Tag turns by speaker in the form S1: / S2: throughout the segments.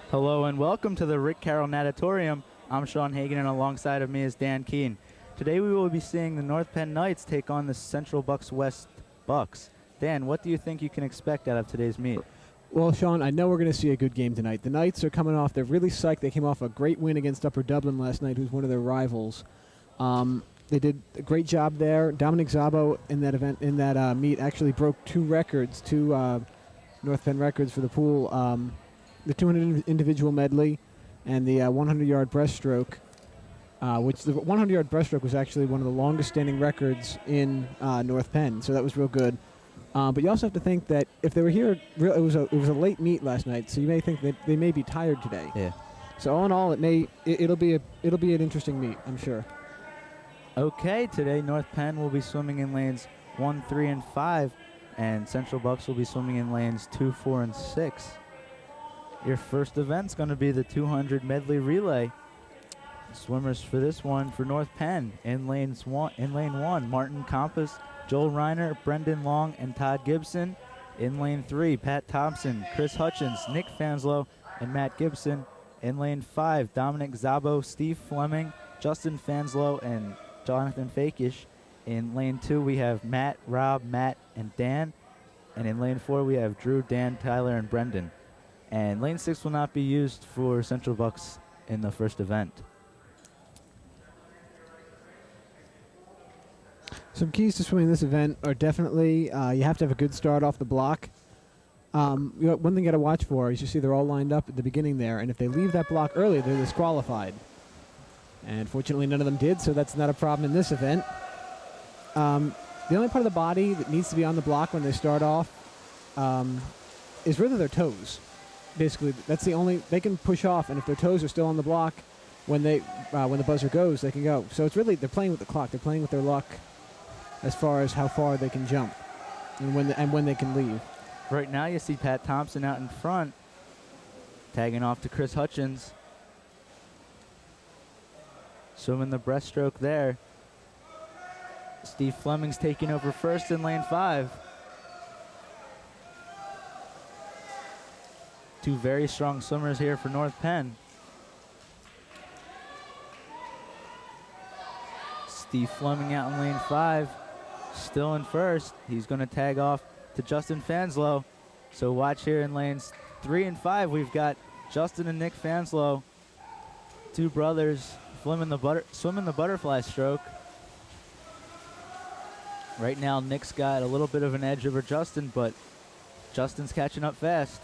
S1: Hello and welcome to the Rick Carroll Natatorium. I'm Sean Hagan and alongside of me is Dan Keene. Today we will be seeing the North Penn Knights take on the Central Bucks West Bucks. Dan, what do you think you can expect out of today's meet?
S2: Well, Sean, I know we're going to see a good game tonight. The Knights are coming off, they're really psyched. They came off a great win against Upper Dublin last night, who's one of their rivals. They did a great job there. Dominic Szabo in that meet actually broke two North Penn records for the pool. The 200 individual medley and the 100-yard breaststroke, which the 100-yard breaststroke was actually one of the longest standing records in North Penn, so that was real good. But you also have to think that if they were here, it was a late meet last night, so you may think that they may be tired today.
S1: Yeah.
S2: So all in all, it'll be an interesting meet, I'm sure.
S1: Okay, today North Penn will be swimming in lanes 1, 3, and 5, and Central Bucks will be swimming in lanes 2, 4, and 6. Your first event's going to be the 200 medley relay. Swimmers for this one for North Penn in lane 1, Martin Compass, Joel Reiner, Brendan Long, and Todd Gibson. In lane 3, Pat Thompson, Chris Hutchins, Nick Fanslow, and Matt Gibson. In lane 5, Dominic Szabo, Steve Fleming, Justin Fanslow, and Jonathan Fakish. In lane 2, we have Matt, Rob, Matt, and Dan. And in lane 4, we have Drew, Dan, Tyler, and Brendan. And lane 6 will not be used for Central Bucks in the first event.
S2: Some keys to swimming this event are definitely you have to have a good start off the block. One thing you got to watch for is you see they're all lined up at the beginning there, and if they leave that block early, they're disqualified. And fortunately, none of them did, so that's not a problem in this event. The only part of the body that needs to be on the block when they start off is really their toes. Basically, that's the only they can push off, and if their toes are still on the block when the buzzer goes, they can go. So it's really they're playing with the clock. They're playing with their luck as far as how far they can jump and when they can leave.
S1: Right now, you see Pat Thompson out in front, tagging off to Chris Hutchins. Swimming the breaststroke there. Steve Fleming's taking over first in lane 5. Two very strong swimmers here for North Penn. Steve Fleming out in lane 5, still in first. He's going to tag off to Justin Fanslow. So watch here in lanes 3 and 5. We've got Justin and Nick Fanslow, two brothers, swimming the butterfly stroke. Right now, Nick's got a little bit of an edge over Justin, but Justin's catching up fast.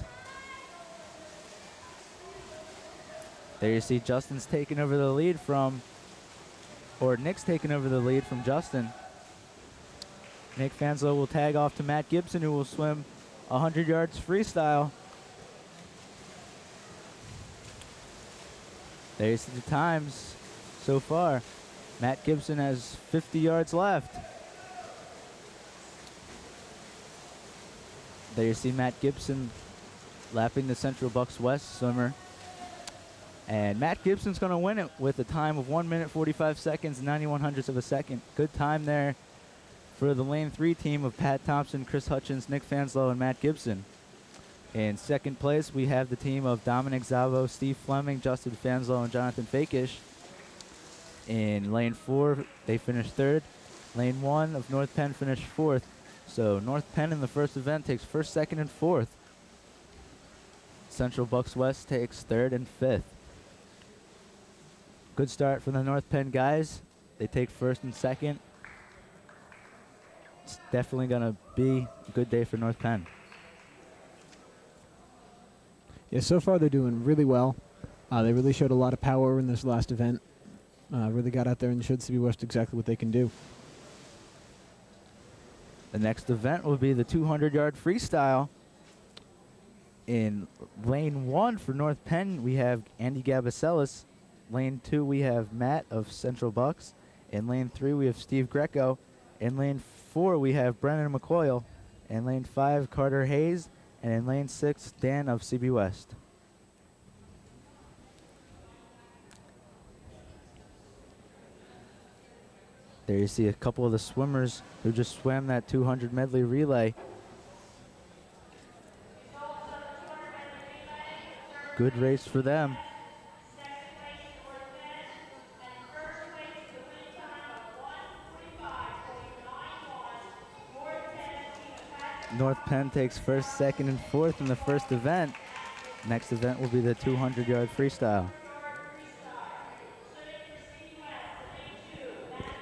S1: There you see Justin's taking over the lead Nick's taking over the lead from Justin. Nick Fanslow will tag off to Matt Gibson, who will swim 100 yards freestyle. There you see the times so far. Matt Gibson has 50 yards left. There you see Matt Gibson lapping the Central Bucks West swimmer. And Matt Gibson's going to win it with a time of 1 minute 45 seconds and 91 hundredths of a second. Good time there for the lane 3 team of Pat Thompson, Chris Hutchins, Nick Fanslow, and Matt Gibson. In second place, we have the team of Dominic Szabo, Steve Fleming, Justin Fanslow, and Jonathan Fakish. In lane 4, they finished third. Lane 1 of North Penn finished fourth. So North Penn in the first event takes first, second, and fourth. Central Bucks West takes third and fifth. Good start for the North Penn guys. They take first and second. It's definitely going to be a good day for North Penn.
S2: Yeah, so far they're doing really well. They really showed a lot of power in this last event. Really got out there and showed CB West exactly what they can do.
S1: The next event will be the 200-yard freestyle. In lane 1 for North Penn, we have Andy Gabaselis. Lane 2, we have Matt of Central Bucks. In lane 3, we have Steve Greco. In lane 4, we have Brennan McCoyle. In lane 5, Carter Hayes. And in lane 6, Dan of CB West. There you see a couple of the swimmers who just swam that 200 medley relay. Good race for them. North Penn takes first, second, and fourth in the first event. Next event will be the 200-yard freestyle.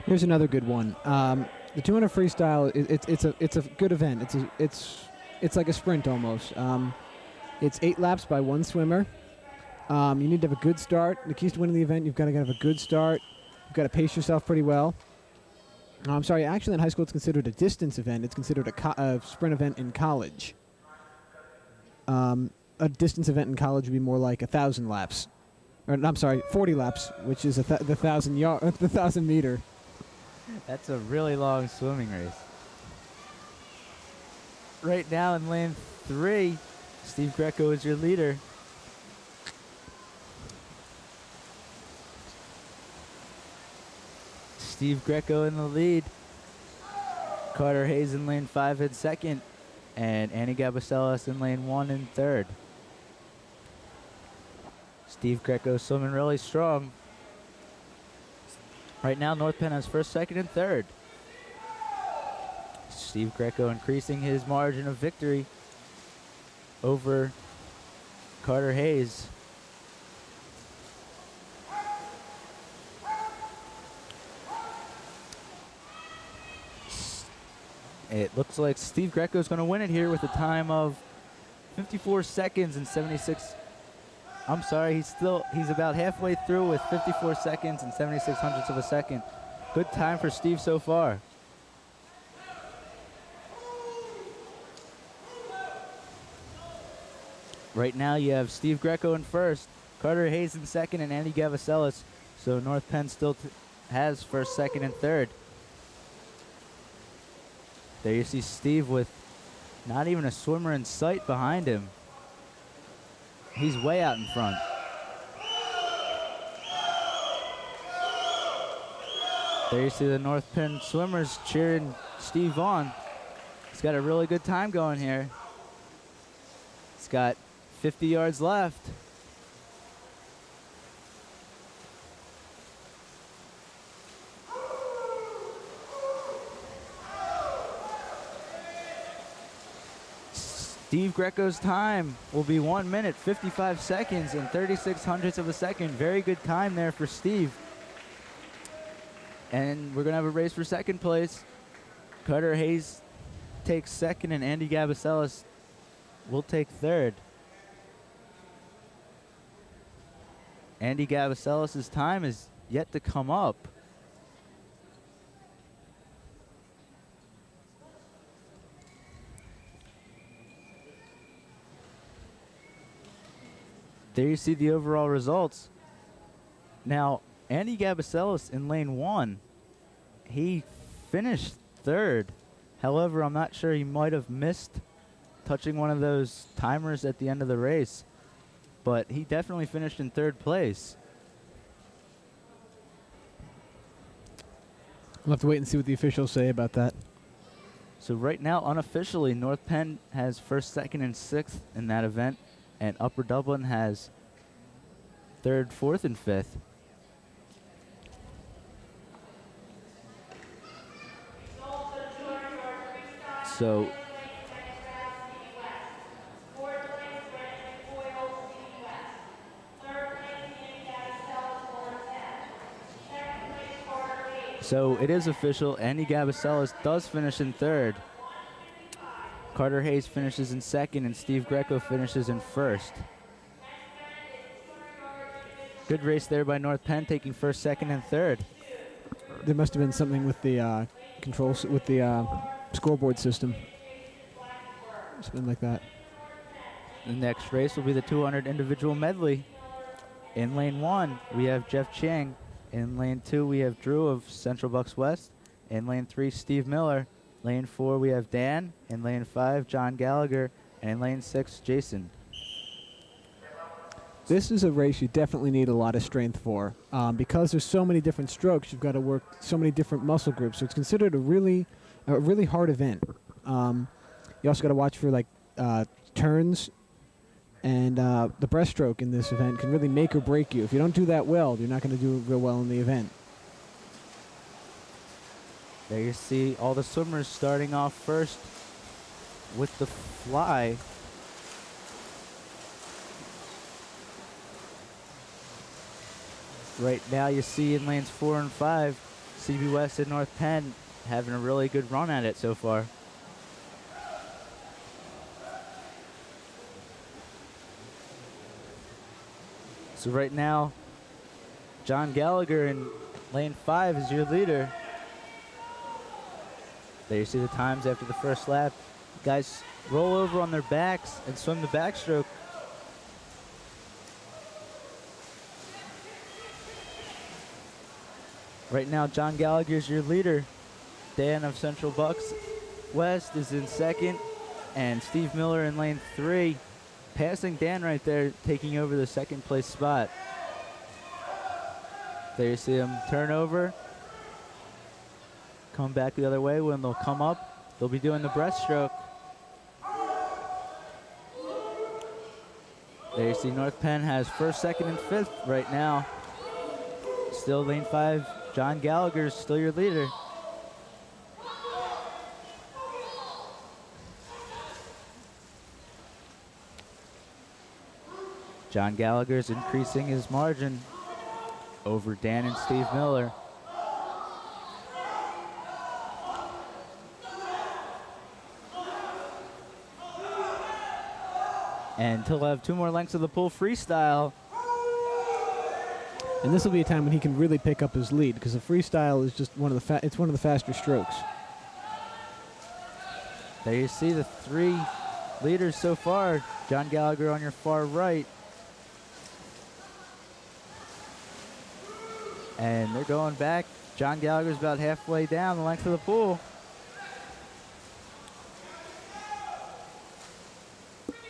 S2: Here's another good one. The 200 freestyle, it's a good event. It's like a sprint almost. It's 8 laps by one swimmer. You need to have a good start. The keys to winning the event, you've got to have a good start. You've got to pace yourself pretty well. I'm sorry, actually in high school it's considered a distance event. It's considered a sprint event in college. A distance event in college would be more like 1,000 laps. Or, I'm sorry, 40 laps, which is the 1,000 meter.
S1: That's a really long swimming race. Right now in lane 3, Steve Greco is your leader. Steve Greco in the lead. Carter Hayes in lane 5 in second. And Annie Gabaselis in lane 1 in third. Steve Greco swimming really strong. Right now, North Penn has first, second, and third. Steve Greco increasing his margin of victory over Carter Hayes. It looks like Steve Greco is going to win it here with a time of 54 seconds and 76. I'm sorry, he's about halfway through with 54 seconds and 76 hundredths of a second. Good time for Steve so far. Right now you have Steve Greco in first, Carter Hayes in second, and Andy Gavaselis. So North Penn still has first, second, and third. There you see Steve with not even a swimmer in sight behind him. He's way out in front. There you see the North Penn swimmers cheering Steve on. He's got a really good time going here. He's got 50 yards left. Steve Greco's time will be 1 minute, 55 seconds, and 36 hundredths of a second. Very good time there for Steve. And we're going to have a race for second place. Carter Hayes takes second, and Andy Gabaselis will take third. Andy Gabaselis' time is yet to come up. There you see the overall results. Now, Andy Gabaselis in lane 1, he finished third. However, I'm not sure, he might have missed touching one of those timers at the end of the race. But he definitely finished in third place.
S2: We'll have to wait and see what the officials say about that.
S1: So right now, unofficially, North Penn has first, second, and sixth in that event. And Upper Dublin has third, fourth, and fifth. So it is official. Andy Gabaselis does finish in third. Carter Hayes finishes in second, and Steve Greco finishes in first. Good race there by North Penn, taking first, second, and third.
S2: There must have been something with the controls, with the scoreboard system. Something like that.
S1: The next race will be the 200 individual medley. In lane 1, we have Jeff Chang. In lane 2, we have Drew of Central Bucks West. In lane 3, Steve Miller. Lane 4, we have Dan. In lane 5, John Gallagher. And in lane 6, Jason.
S2: This is a race you definitely need a lot of strength for. Because there's so many different strokes, you've got to work so many different muscle groups. So it's considered a really hard event. You also got to watch for turns And the breaststroke in this event can really make or break you. If you don't do that well, you're not going to do real well in the event.
S1: There you see all the swimmers starting off first with the fly. Right now you see in lanes 4 and 5, CB West and North Penn having a really good run at it so far. So right now, John Gallagher in lane 5 is your leader. There you see the times after the first lap. Guys roll over on their backs and swim the backstroke. Right now, John Gallagher is your leader. Dan of Central Bucks West is in second, and Steve Miller in lane 3. Passing Dan right there, taking over the second place spot. There you see him turn over, come back the other way. When they'll come up, they'll be doing the breaststroke. There you see North Penn has first, second, and fifth right now. Still lane 5, John Gallagher is still your leader. John Gallagher is increasing his margin over Dan and Steve Miller. And he'll have 2 more lengths of the pool freestyle.
S2: And this will be a time when he can really pick up his lead, because the freestyle is just one of the faster strokes.
S1: There you see the 3 leaders so far. John Gallagher on your far right. And they're going back. John Gallagher's about halfway down the length of the pool.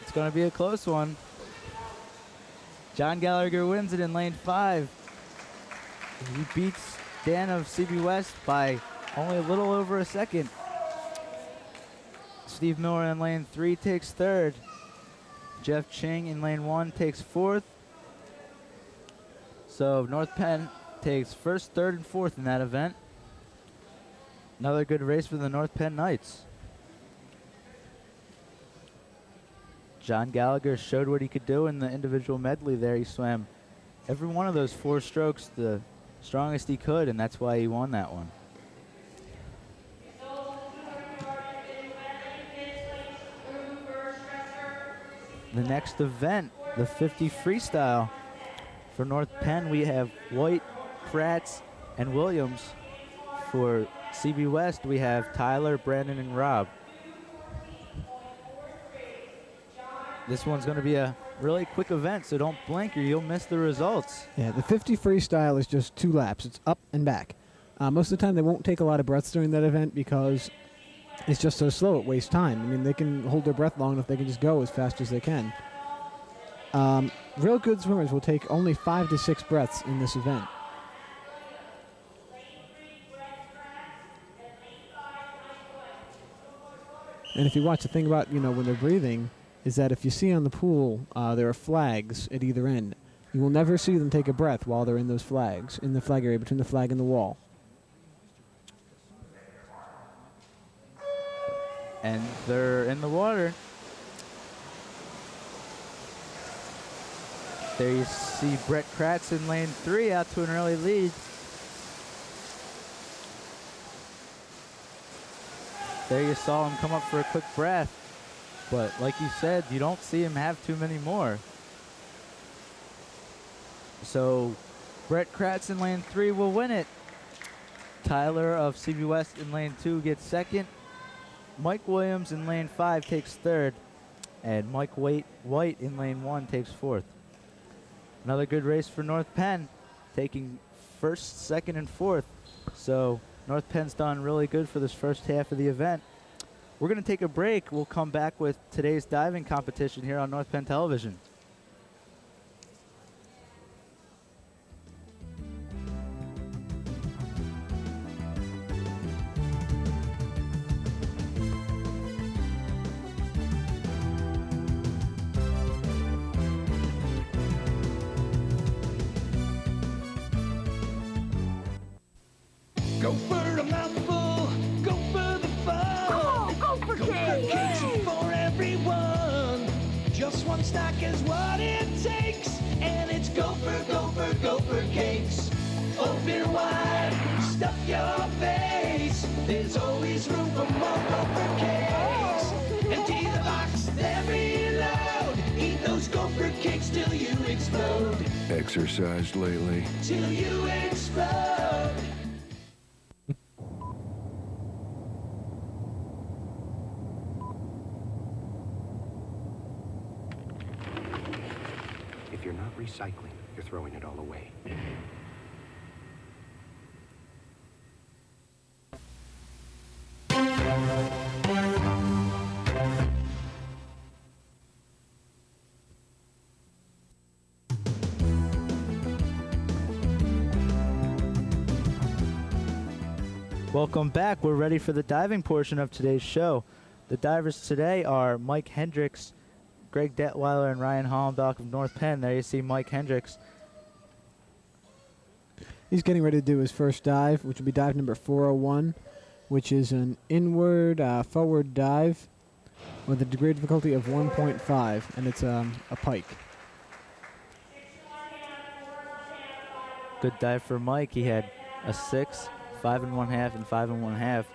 S1: It's going to be a close one. John Gallagher wins it in lane 5. He beats Dan of CB West by only a little over a second. Steve Miller in lane 3 takes third. Jeff Ching in lane 1 takes fourth. So North Penn takes first, third, and fourth in that event. Another good race for the North Penn Knights. John Gallagher showed what he could do in the individual medley there. He swam every one of those 4 strokes the strongest he could, and that's why he won that one. The next event, the 50 freestyle. For North Penn, we have White, Kratz, and Williams. For CB West, we have Tyler, Brandon, and Rob. This one's going to be a really quick event, so don't blink or you'll miss the results.
S2: Yeah, the 50 freestyle is just 2 laps. It's up and back. Most of the time, they won't take a lot of breaths during that event because it's just so slow. It wastes time. I mean, they can hold their breath long enough. They can just go as fast as they can. Real good swimmers will take only 5 to 6 breaths in this event. And if you watch, the thing about, when they're breathing is that if you see on the pool, there are flags at either end. You will never see them take a breath while they're in those flags, in the flag area between the flag and the wall.
S1: And they're in the water. There you see Brett Kratz in lane 3 out to an early lead. There you saw him come up for a quick breath. But like you said, you don't see him have too many more. So Brett Kratz in lane 3 will win it. Tyler of CB West in lane 2 gets second. Mike Williams in lane 5 takes third. And Mike White in lane 1 takes fourth. Another good race for North Penn, taking first, second, and fourth. So North Penn's done really good for this first half of the event. We're going to take a break. We'll come back with today's diving competition here on North Penn Television.
S3: Go for a mouthful, go for the fun.
S4: Oh, go for cakes!
S3: Cakes are for everyone. Just one stack is what it takes, and it's Gopher cakes. Open wide, stuff your face. There's always room for more Gopher cakes. Empty the box, then reload. Eat those Gopher cakes till you explode.
S5: Exercised lately?
S3: Till you explode.
S6: If you're not recycling, you're throwing it all away.
S1: Welcome back. We're ready for the diving portion of today's show. The divers today are Mike Hendricks, Greg Detweiler, and Ryan Hollenbach of North Penn. There you see Mike Hendricks.
S2: He's getting ready to do his first dive, which will be dive number 401, which is an inward forward dive with a degree of difficulty of 1.5, and it's a pike.
S1: Good dive for Mike. He had a 6, 5 1/2, and 5 1/2.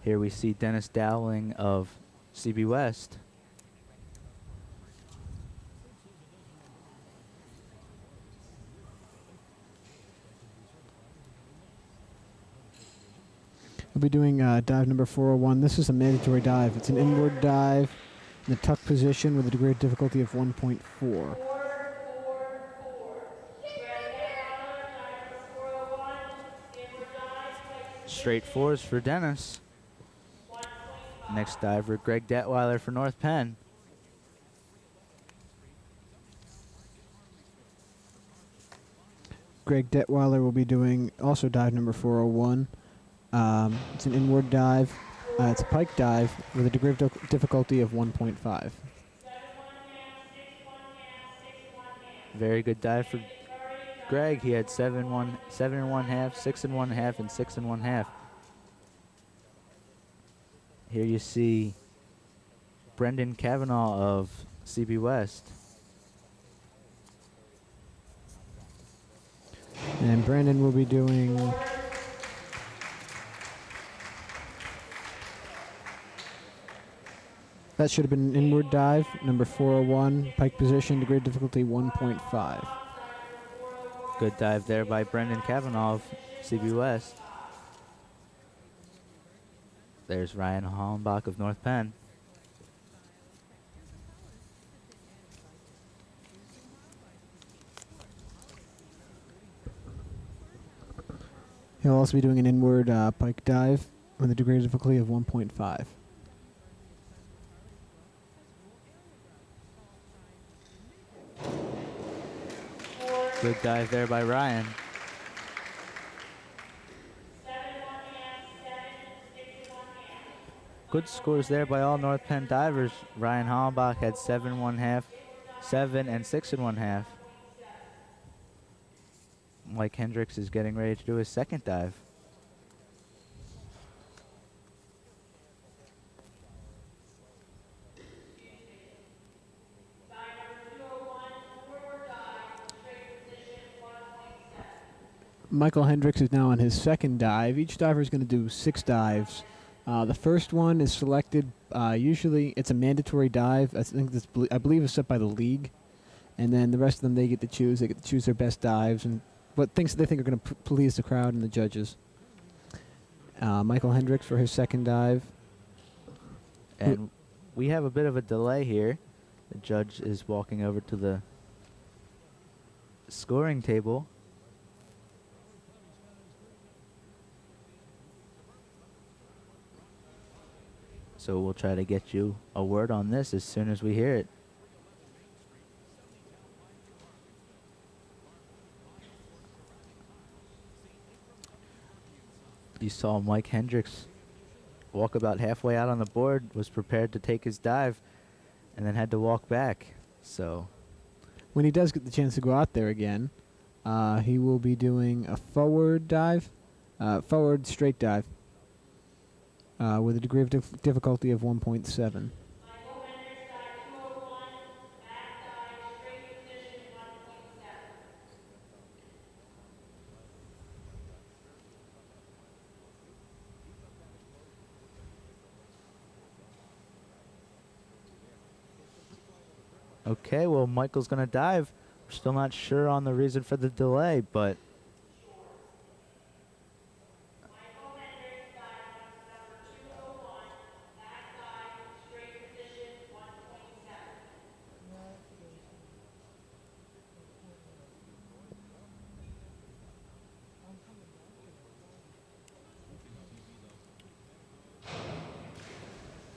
S1: Here we see Dennis Dowling of CB West.
S2: We'll be doing dive number 401. This is a mandatory dive. It's an inward dive in the tuck position with a degree of difficulty of 1.4.
S1: Straight 4s for Dennis. Next diver, Greg Detweiler for North Penn.
S2: Greg Detweiler will be doing also dive number 401. It's an inward dive. It's a pike dive with a degree of difficulty of 1.5.
S1: Very good dive for Greg. He had 7 1/2, 6 1/2, and 6 1/2. Here you see Brendan Cavanaugh of CB West.
S2: And Brandon will be doing that should have been an inward dive, number 401, pike position, degree of difficulty 1.5.
S1: Good dive there by Brendan Cavanaugh of CB West. There's Ryan Hollenbach of North Penn.
S2: He'll also be doing an inward pike dive with a degree of difficulty of 1.5.
S1: Good dive there by Ryan. Good scores there by all North Penn divers. Ryan Hollenbach had 7 1/2, 7, and 6 1/2. Mike Hendricks is getting ready to do his second dive.
S2: Michael Hendricks is now on his second dive. Each diver is going to do 6 dives. The first one is selected. Usually, it's a mandatory dive. I believe it's set by the league, and then the rest of them they get to choose. They get to choose their best dives and what things they think are going to please the crowd and the judges. Michael Hendricks for his second dive.
S1: And we have a bit of a delay here. The judge is walking over to the scoring table. So we'll try to get you a word on this as soon as we hear it. You saw Mike Hendricks walk about halfway out on the board, was prepared to take his dive, and then had to walk back. So
S2: When he does get the chance to go out there again, he will be doing a forward dive, forward straight dive, with a degree of difficulty of 1.7.
S1: Okay, well, Michael's going to dive. We're still not sure on the reason for the delay, but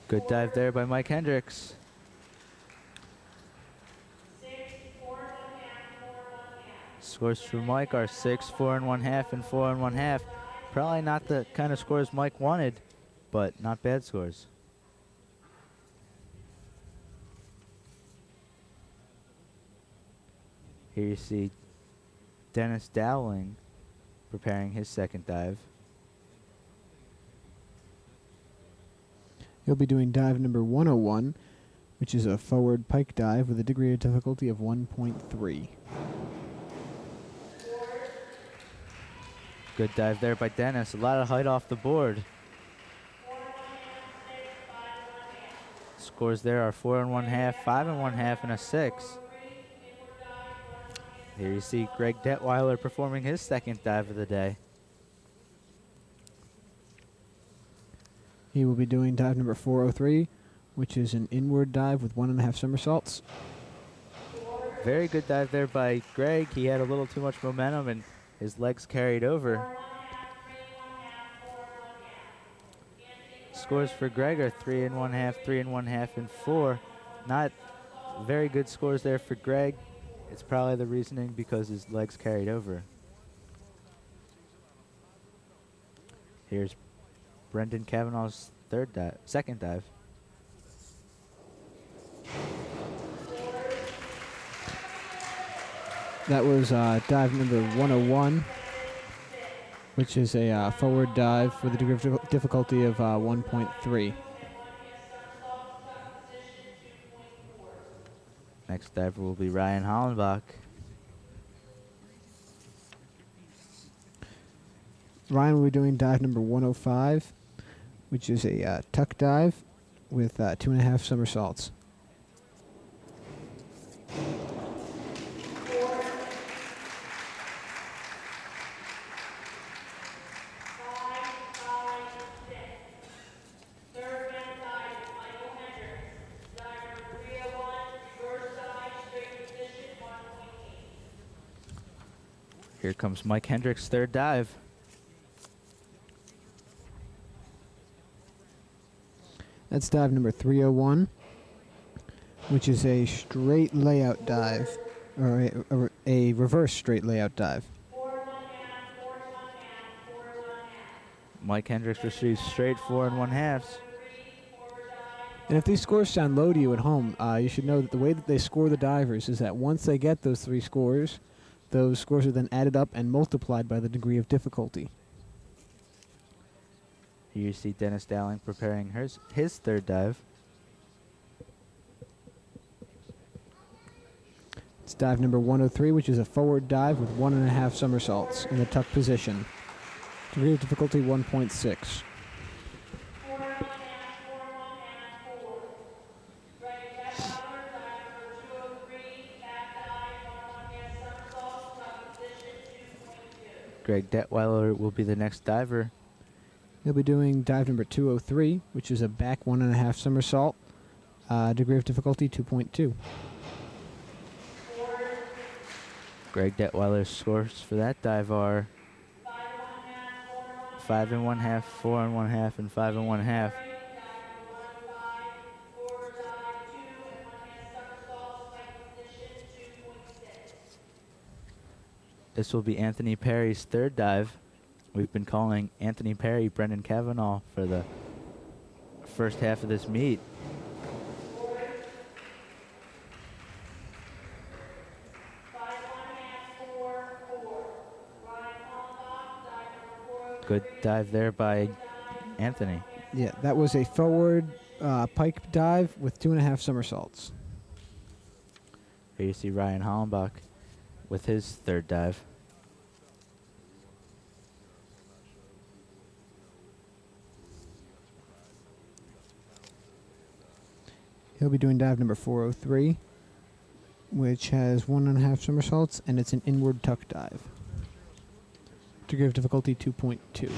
S1: good dive there by Mike Hendricks. Scores for Mike are 6, 4 1/2, and 4 1/2. Probably not the kind of scores Mike wanted, but not bad scores. Here you see Dennis Dowling preparing his second dive.
S2: He'll be doing dive number 101, which is a forward pike dive with a degree of difficulty of 1.3.
S1: Good dive there by Dennis. A lot of height off the board. Scores there are 4 1/2, 5 1/2, and a 6. Here you see Greg Detweiler performing his second dive of the day.
S2: He will be doing dive number 403, which is an inward dive with 1.5 somersaults.
S1: Very good dive there by Greg. He had a little too much momentum and his legs carried over. Scores for Greg are 3 1/2, 3 1/2, and 4. Not very good scores there for Greg. It's probably the reasoning because his legs carried over. Here's Brendan Kavanaugh's second dive.
S2: That was dive number 101, which is a forward dive with a degree of difficulty of 1.3.
S1: Next diver will be Ryan Hollenbach.
S2: Ryan will be doing dive number 105, which is a tuck dive with 2.5 somersaults.
S1: Here comes Mike Hendricks' third dive.
S2: That's dive number 301, which is a straight layout dive, or a reverse straight layout dive.
S1: Mike Hendricks receives straight 4 1/2.
S2: And if these scores sound low to you at home, you should know that the way that they score the divers is that once they get those 3 scores, those scores are then added up and multiplied by the degree of difficulty.
S1: Here you see Dennis Dowling preparing his third dive.
S2: It's dive number 103, which is a forward dive with 1.5 somersaults in the tuck position. Degree of difficulty 1.6.
S1: Greg Detweiler will be the next diver.
S2: He'll be doing dive number 203, which is a back 1.5 somersault, degree of difficulty 2.2.
S1: Greg Detweiler's scores for that dive are 5 1/2, 4 1/2, and 5 1/2. This will be Anthony Perry's third dive. We've been calling Anthony Perry Brendan Kavanaugh for the first half of this meet. Good dive there by Anthony.
S2: Yeah, that was a forward pike dive with 2.5 somersaults.
S1: Here you see Ryan Hollenbach with his third dive.
S2: He'll be doing dive number 403, which has 1.5 somersaults, and it's an inward tuck dive. Degree of difficulty 2.2.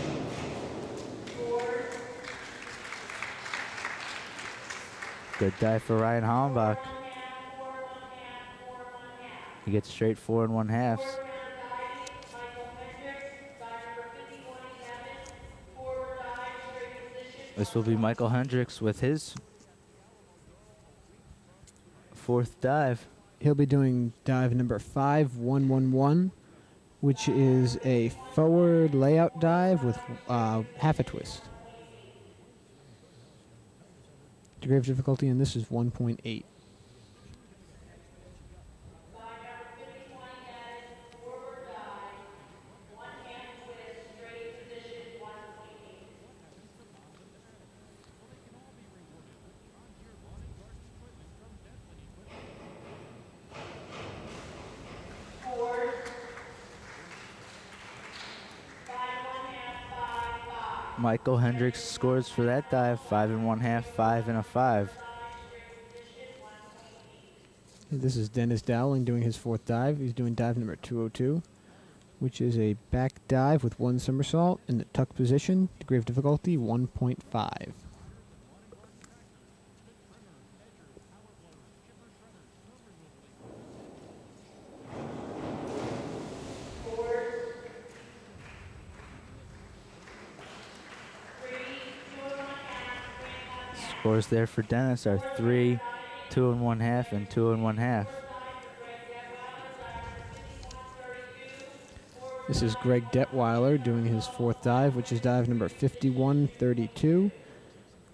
S1: Good dive for Ryan Hollenbach. He gets straight 4 1/2. This will be Michael Hendricks with his fourth dive.
S2: He'll be doing dive number 5111, which is a forward layout dive with half a twist. Degree of difficulty in this is 1.8.
S1: Michael Hendricks scores for that dive 5 1/2, 5 5.
S2: This is Dennis Dowling doing his fourth dive. He's doing dive number 202, which is a back dive with 1 somersault in the tuck position. Degree of difficulty 1.5.
S1: Scores there for Dennis are 3, 2 1/2, and 2 1/2.
S2: This is Greg Detweiler doing his fourth dive, which is dive number 5132,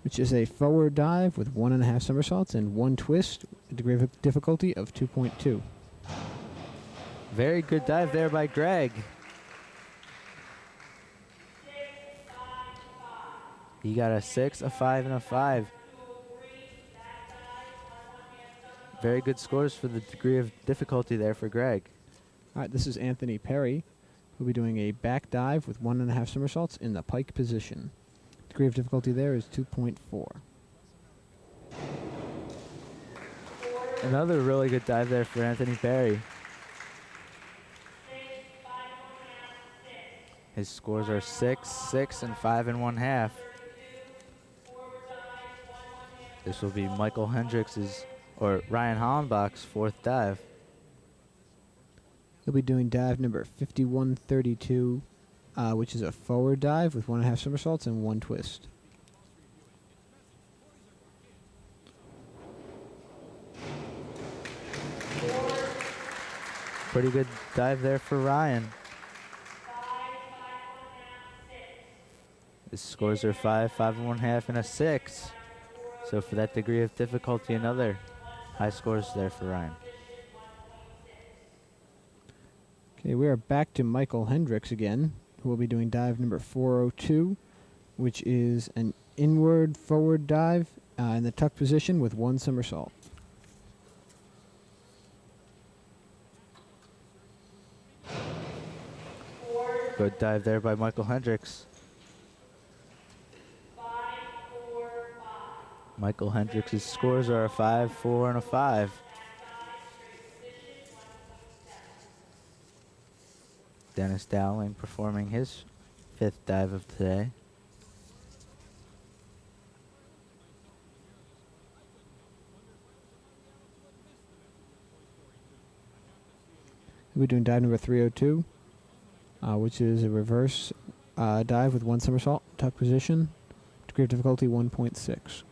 S2: which is a forward dive with 1.5 somersaults and 1 twist, a degree of difficulty of 2.2.
S1: Very good dive there by Greg. He got a 6, a 5, and a 5. Very good scores for the degree of difficulty there for Greg.
S2: All right, this is Anthony Perry, who'll be doing a back dive with 1.5 somersaults in the pike position. Degree of difficulty there is 2.4.
S1: Another really good dive there for Anthony Perry. His scores are 6, 6, and 5 1/2. This will be Michael Hendricks' or Ryan Hollenbach's fourth dive.
S2: He'll be doing dive number 5132, which is a forward dive with 1.5 somersaults and 1 twist.
S1: Pretty good dive there for Ryan. His scores are 5, 5 1/2, and a 6. So for that degree of difficulty, another high scores there for Ryan.
S2: Okay, we are back to Michael Hendricks again, who will be doing dive number 402, which is an inward forward dive in the tuck position with 1 somersault.
S1: Good dive there by Michael Hendricks. Michael Hendricks' scores are a 5, 4, and a 5. Dennis Dowling performing his 5th dive of today.
S2: We'll be doing dive number 302, which is a reverse dive with 1 somersault, tuck position. Degree of difficulty 1.6.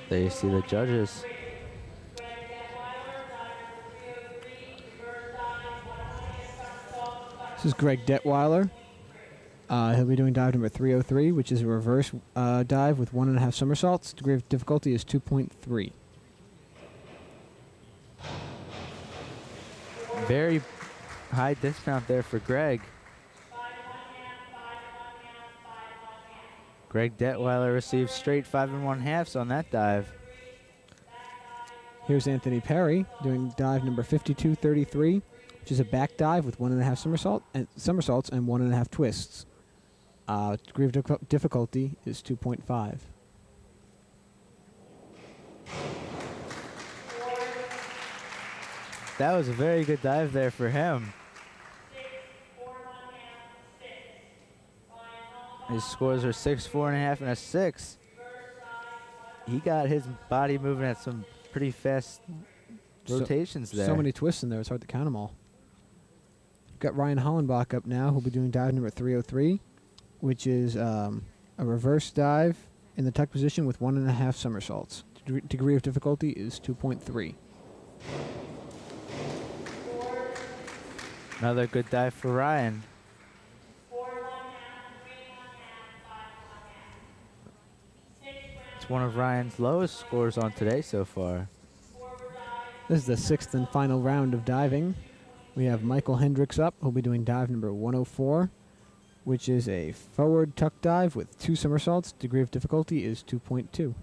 S1: There you see the judges.
S2: This is Greg Detweiler He'll be doing dive number 303, which is a reverse dive with 1.5 somersaults. Degree of difficulty is 2.3.
S1: Very high dismount there for Greg. Greg Detweiler receives straight 5 1/2s on that dive.
S2: Here's Anthony Perry doing dive number 5233, which is a back dive with 1.5 somersaults and 1.5 twists. Degree of difficulty is 2.5.
S1: That was a very good dive there for him. His scores are 6, 4.5, and a 6. He got his body moving at some pretty fast rotations there.
S2: So many twists in there, it's hard to count them all. Got Ryan Hollenbach up now, who'll be doing dive number 303, which is a reverse dive in the tuck position with 1.5 somersaults. Degree of difficulty is 2.3.
S1: Another good dive for Ryan. It's one of Ryan's lowest scores on today so far.
S2: This is the 6th and final round of diving. We have Michael Hendricks up, who'll be doing dive number 104, which is a forward tuck dive with 2 somersaults. Degree of difficulty is 2.2.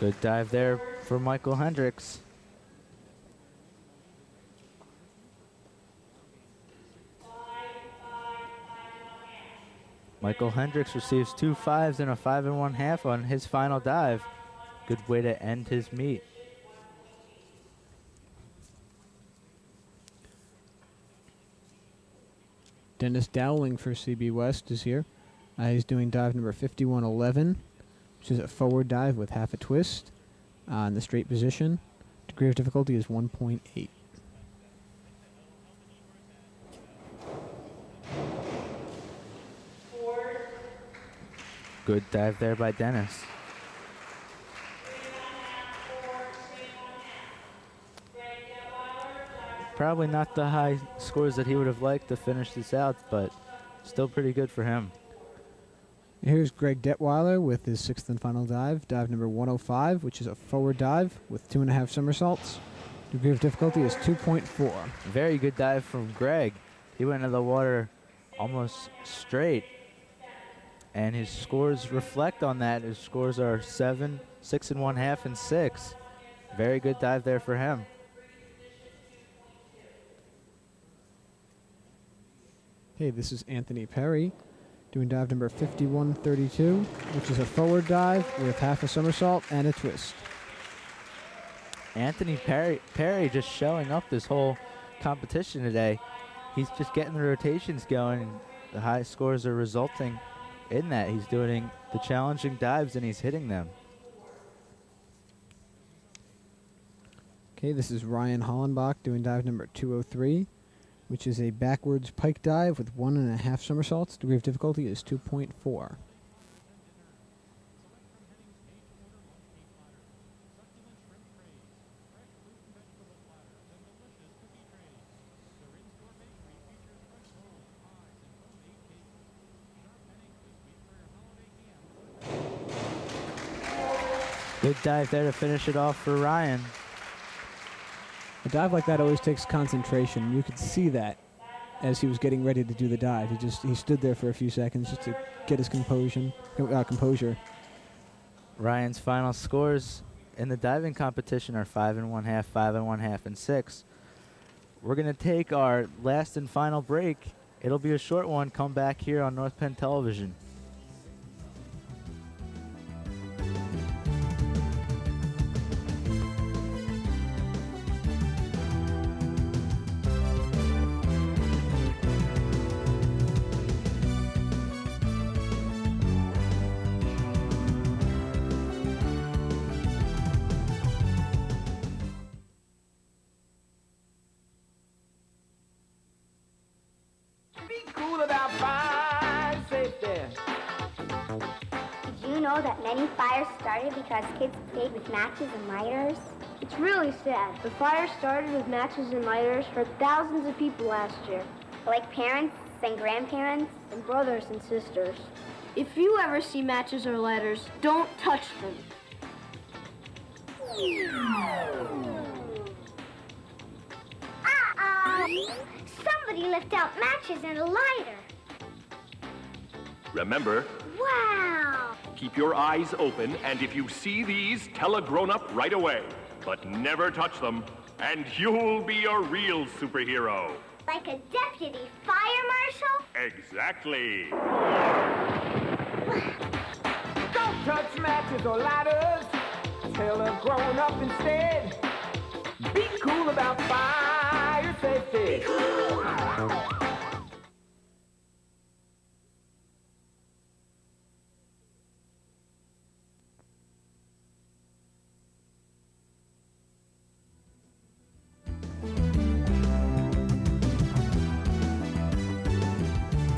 S1: Good dive there for Michael Hendricks. Michael Hendricks receives 2 5s and a 5 1/2 on his final dive. Good way to end his meet.
S2: Dennis Dowling for CB West is here. He's doing dive number 5111, which is a forward dive with half a twist in the straight position. Degree of difficulty is 1.8.
S1: Good dive there by Dennis. Probably not the high scores that he would have liked to finish this out, but still pretty good for him.
S2: Here's Greg Detweiler with his 6th and final dive, dive number 105, which is a forward dive with 2.5 somersaults. Degree of difficulty is 2.4.
S1: Very good dive from Greg. He went into the water almost straight, and his scores reflect on that. His scores are 7, 6 1/2, and 6. Very good dive there for him.
S2: Okay, this is Anthony Perry doing dive number 5132, which is a forward dive with half a somersault and a twist.
S1: Anthony Perry just showing up this whole competition today. He's just getting the rotations going, and the high scores are resulting in that. He's doing the challenging dives and he's hitting them.
S2: Okay, this is Ryan Hollenbach doing dive number 203, which is a backwards pike dive with 1.5 somersaults. Degree of difficulty is 2.4.
S1: Good dive there to finish it off for Ryan.
S2: A dive like that always takes concentration. You could see that as he was getting ready to do the dive. He stood there for a few seconds just to get his composure.
S1: Ryan's final scores in the diving competition are 5 1/2, 5 1/2, and 6. We're going to take our last and final break. It'll be a short one. Come back here on North Penn Television.
S3: Be cool about fire safety.
S7: Did you know that many fires started because kids played with matches and lighters?
S4: It's really sad. The fire started with matches and lighters for thousands of people last year.
S7: Like parents and grandparents
S4: and brothers and sisters. If you ever see matches or lighters, don't touch them.
S7: Somebody left out matches and a lighter.
S8: Remember,
S7: Wow!
S8: keep your eyes open, and if you see these, tell a grown-up right away. But never touch them, and you'll be a real superhero.
S7: Like a deputy fire marshal?
S8: Exactly.
S3: Don't touch matches or lighters. Tell a grown-up instead. Be cool about fire safety. Be cool.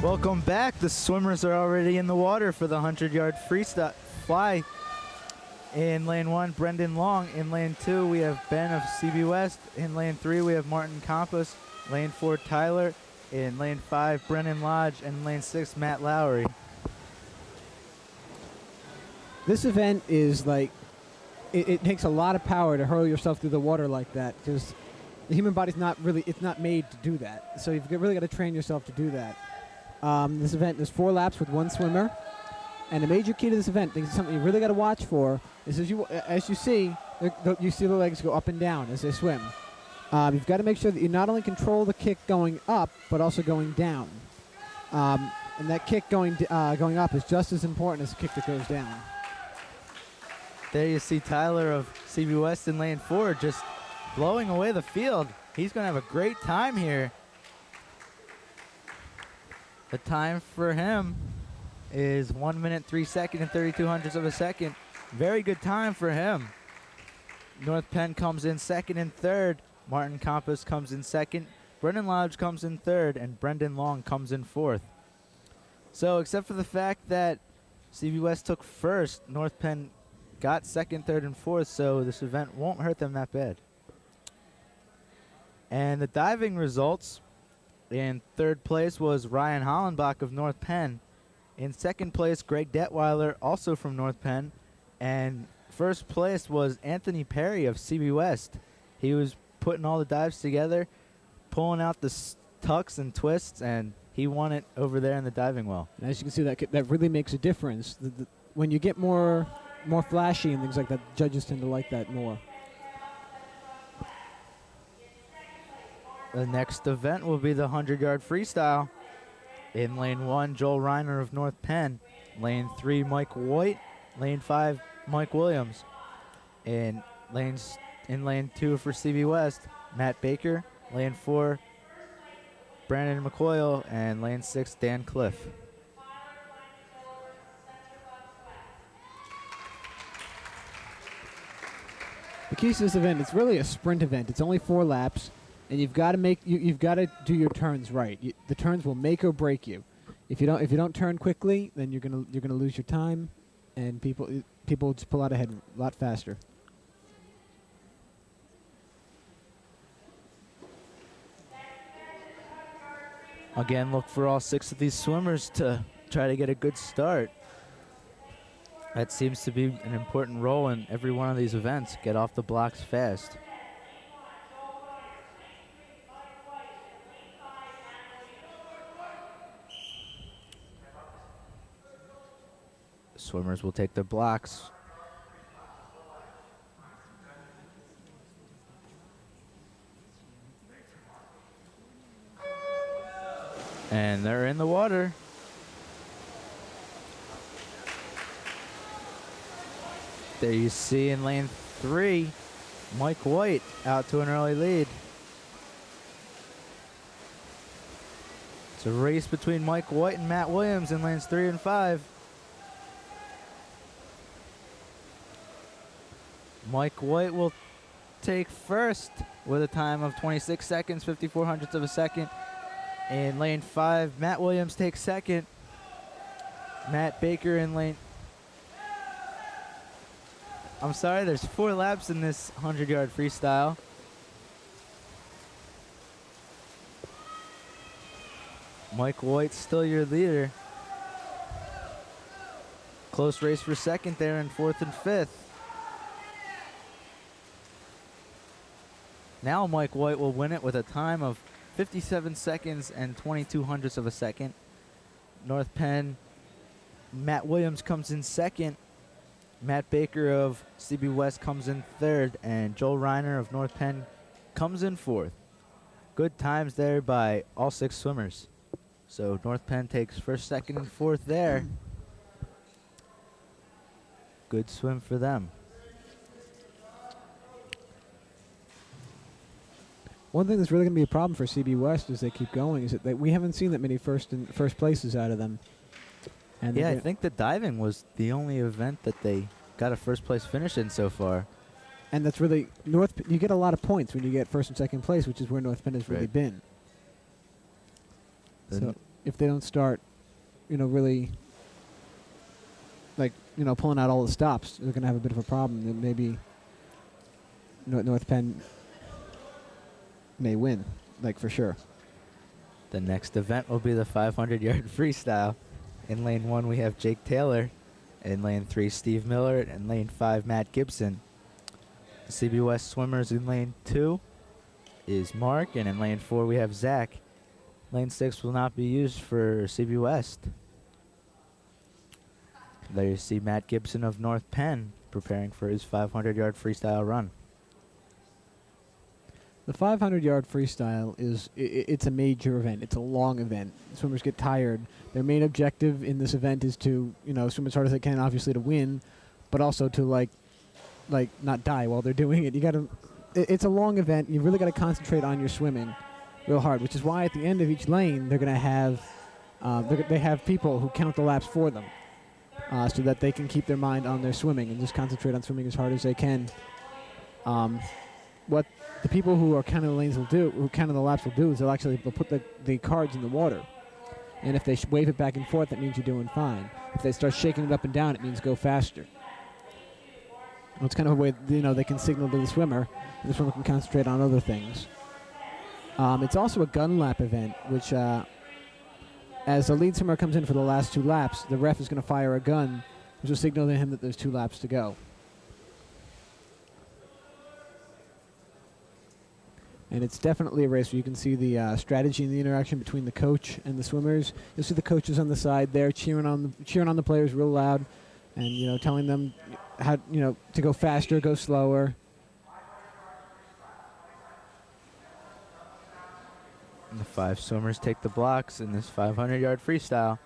S1: Welcome back. The swimmers are already in the water for the 100-yard freestyle fly. In lane 1, Brendan Long. In lane 2, we have Ben of CB West. In lane 3, we have Martin Campos. Lane 4, Tyler. In lane 5, Brennan Lodge. And in lane 6, Matt Lowry.
S2: This event is like, it takes a lot of power to hurl yourself through the water like that, because the human body's not really, it's not made to do that. So you've really got to train yourself to do that. This event is 4 laps with 1 swimmer. And a major key to this event, something you really got to watch for, is as you see, you see the legs go up and down as they swim. You've got to make sure that you not only control the kick going up, but also going down. And that kick going up is just as important as the kick that goes down.
S1: There you see Tyler of CB West in lane 4 just blowing away the field. He's going to have a great time here. The time for him is 1 minute, 3 seconds, and 32 hundredths of a second. Very good time for him. North Penn comes in second and third. Martin Campos comes in second. Brendan Lodge comes in third. And Brendan Long comes in fourth. So except for the fact that CB West took first, North Penn got second, third, and fourth. So this event won't hurt them that bad. And the diving results, in third place was Ryan Hollenbach of North Penn. In second place, Greg Detweiler, also from North Penn. And first place was Anthony Perry of CB West. He was putting all the dives together, pulling out the tucks and twists, and he won it over there in the diving well.
S2: And as you can see, that really makes a difference. When you get more flashy and things like that, judges tend to like that more.
S1: The next event will be the 100-yard freestyle. In lane 1, Joel Reiner of North Penn. Lane 3, Mike White. Lane 5, Mike Williams. In lane 2 for CB West, Matt Baker. Lane 4, Brandon McCoyle. And lane 6, Dan Cliff.
S2: The key to this event, it's really a sprint event. It's only 4 laps. And you've got to do your turns right. The turns will make or break you. If you don't turn quickly, then you're gonna lose your time, and people will just pull out ahead a lot faster.
S1: Again, look for all 6 of these swimmers to try to get a good start. That seems to be an important role in every one of these events. Get off the blocks fast. Swimmers will take their blocks. And they're in the water. There you see in lane 3, Mike White out to an early lead. It's a race between Mike White and Matt Williams in lanes 3 and 5. Mike White will take first with a time of 26 seconds, 54 hundredths of a second. In lane 5, Matt Williams takes second. Matt Baker in lane I'm sorry, there's 4 laps in this 100-yard freestyle. Mike White still your leader. Close race for second there in 4th and 5th. Now Mike White will win it with a time of 57 seconds and 22 hundredths of a second. North Penn, Matt Williams comes in second. Matt Baker of CB West comes in third, and Joel Reiner of North Penn comes in fourth. Good times there by all 6 swimmers. So North Penn takes first, second, and fourth there. Good swim for them.
S2: One thing that's really going to be a problem for CB West as they keep going is that we haven't seen that many first places out of them. And
S1: yeah, I think the diving was the only event that they got a first place finish in so far.
S2: And that's really you get a lot of points when you get first and second place, which is where North Penn has really been. So if they don't start, really, pulling out all the stops, they're going to have a bit of a problem. Then maybe North Penn may win, for sure.
S1: The next event will be the 500-yard freestyle. In lane 1, we have Jake Taylor. In lane 3, Steve Miller. And lane 5, Matt Gibson. The CB West swimmers in lane 2 is Mark. And in lane 4, we have Zach. Lane 6 will not be used for CB West. There you see Matt Gibson of North Penn preparing for his 500-yard freestyle run.
S2: The 500-yard freestyle it's a major event. It's a long event. Swimmers get tired. Their main objective in this event is to, swim as hard as they can, obviously to win, but also to not die while they're doing it. It's a long event. You really got to concentrate on your swimming real hard, which is why at the end of each lane they're going to have they have people who count the laps for them, so that they can keep their mind on their swimming and just concentrate on swimming as hard as they can. What the people who are counting the lanes will do, who counting the laps will do, is they'll put the cards in the water. And if they wave it back and forth, that means you're doing fine. If they start shaking it up and down, it means go faster. Well, it's kind of a way, they can signal to the swimmer, and the swimmer can concentrate on other things. It's also a gun lap event, which, as the lead swimmer comes in for the last 2 laps, the ref is going to fire a gun, which will signal to him that there's 2 laps to go. And it's definitely a race where you can see the strategy and the interaction between the coach and the swimmers. You'll see the coaches on the side there cheering on the players real loud, and telling them how to go faster, go slower.
S1: And the 5 swimmers take the blocks in this 500-yard freestyle.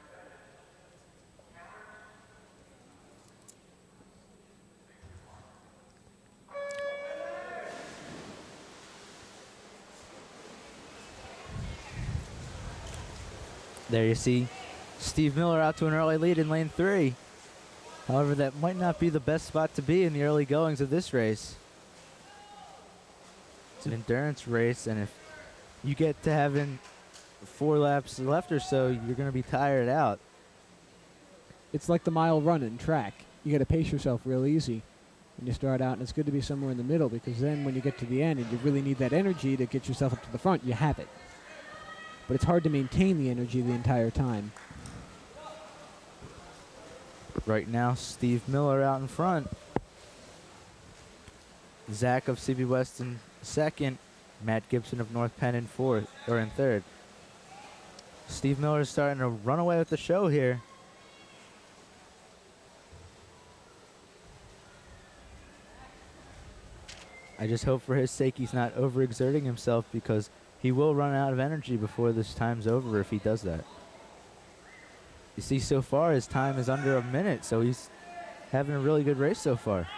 S1: There you see Steve Miller out to an early lead in lane 3. However, that might not be the best spot to be in the early goings of this race. It's an endurance race, and if you get to having 4 laps left or so, you're going to be tired out.
S2: It's like the mile run in track. You got to pace yourself real easy when you start out, and it's good to be somewhere in the middle, because then when you get to the end and you really need that energy to get yourself up to the front, you have it. But it's hard to maintain the energy the entire time.
S1: Right now, Steve Miller out in front. Zach of CB West in second. Matt Gibson of North Penn in third. Steve Miller is starting to run away with the show here. I just hope for his sake he's not overexerting himself, because he will run out of energy before this time's over if he does that. You see, so far his time is under a minute, so he's having a really good race so far.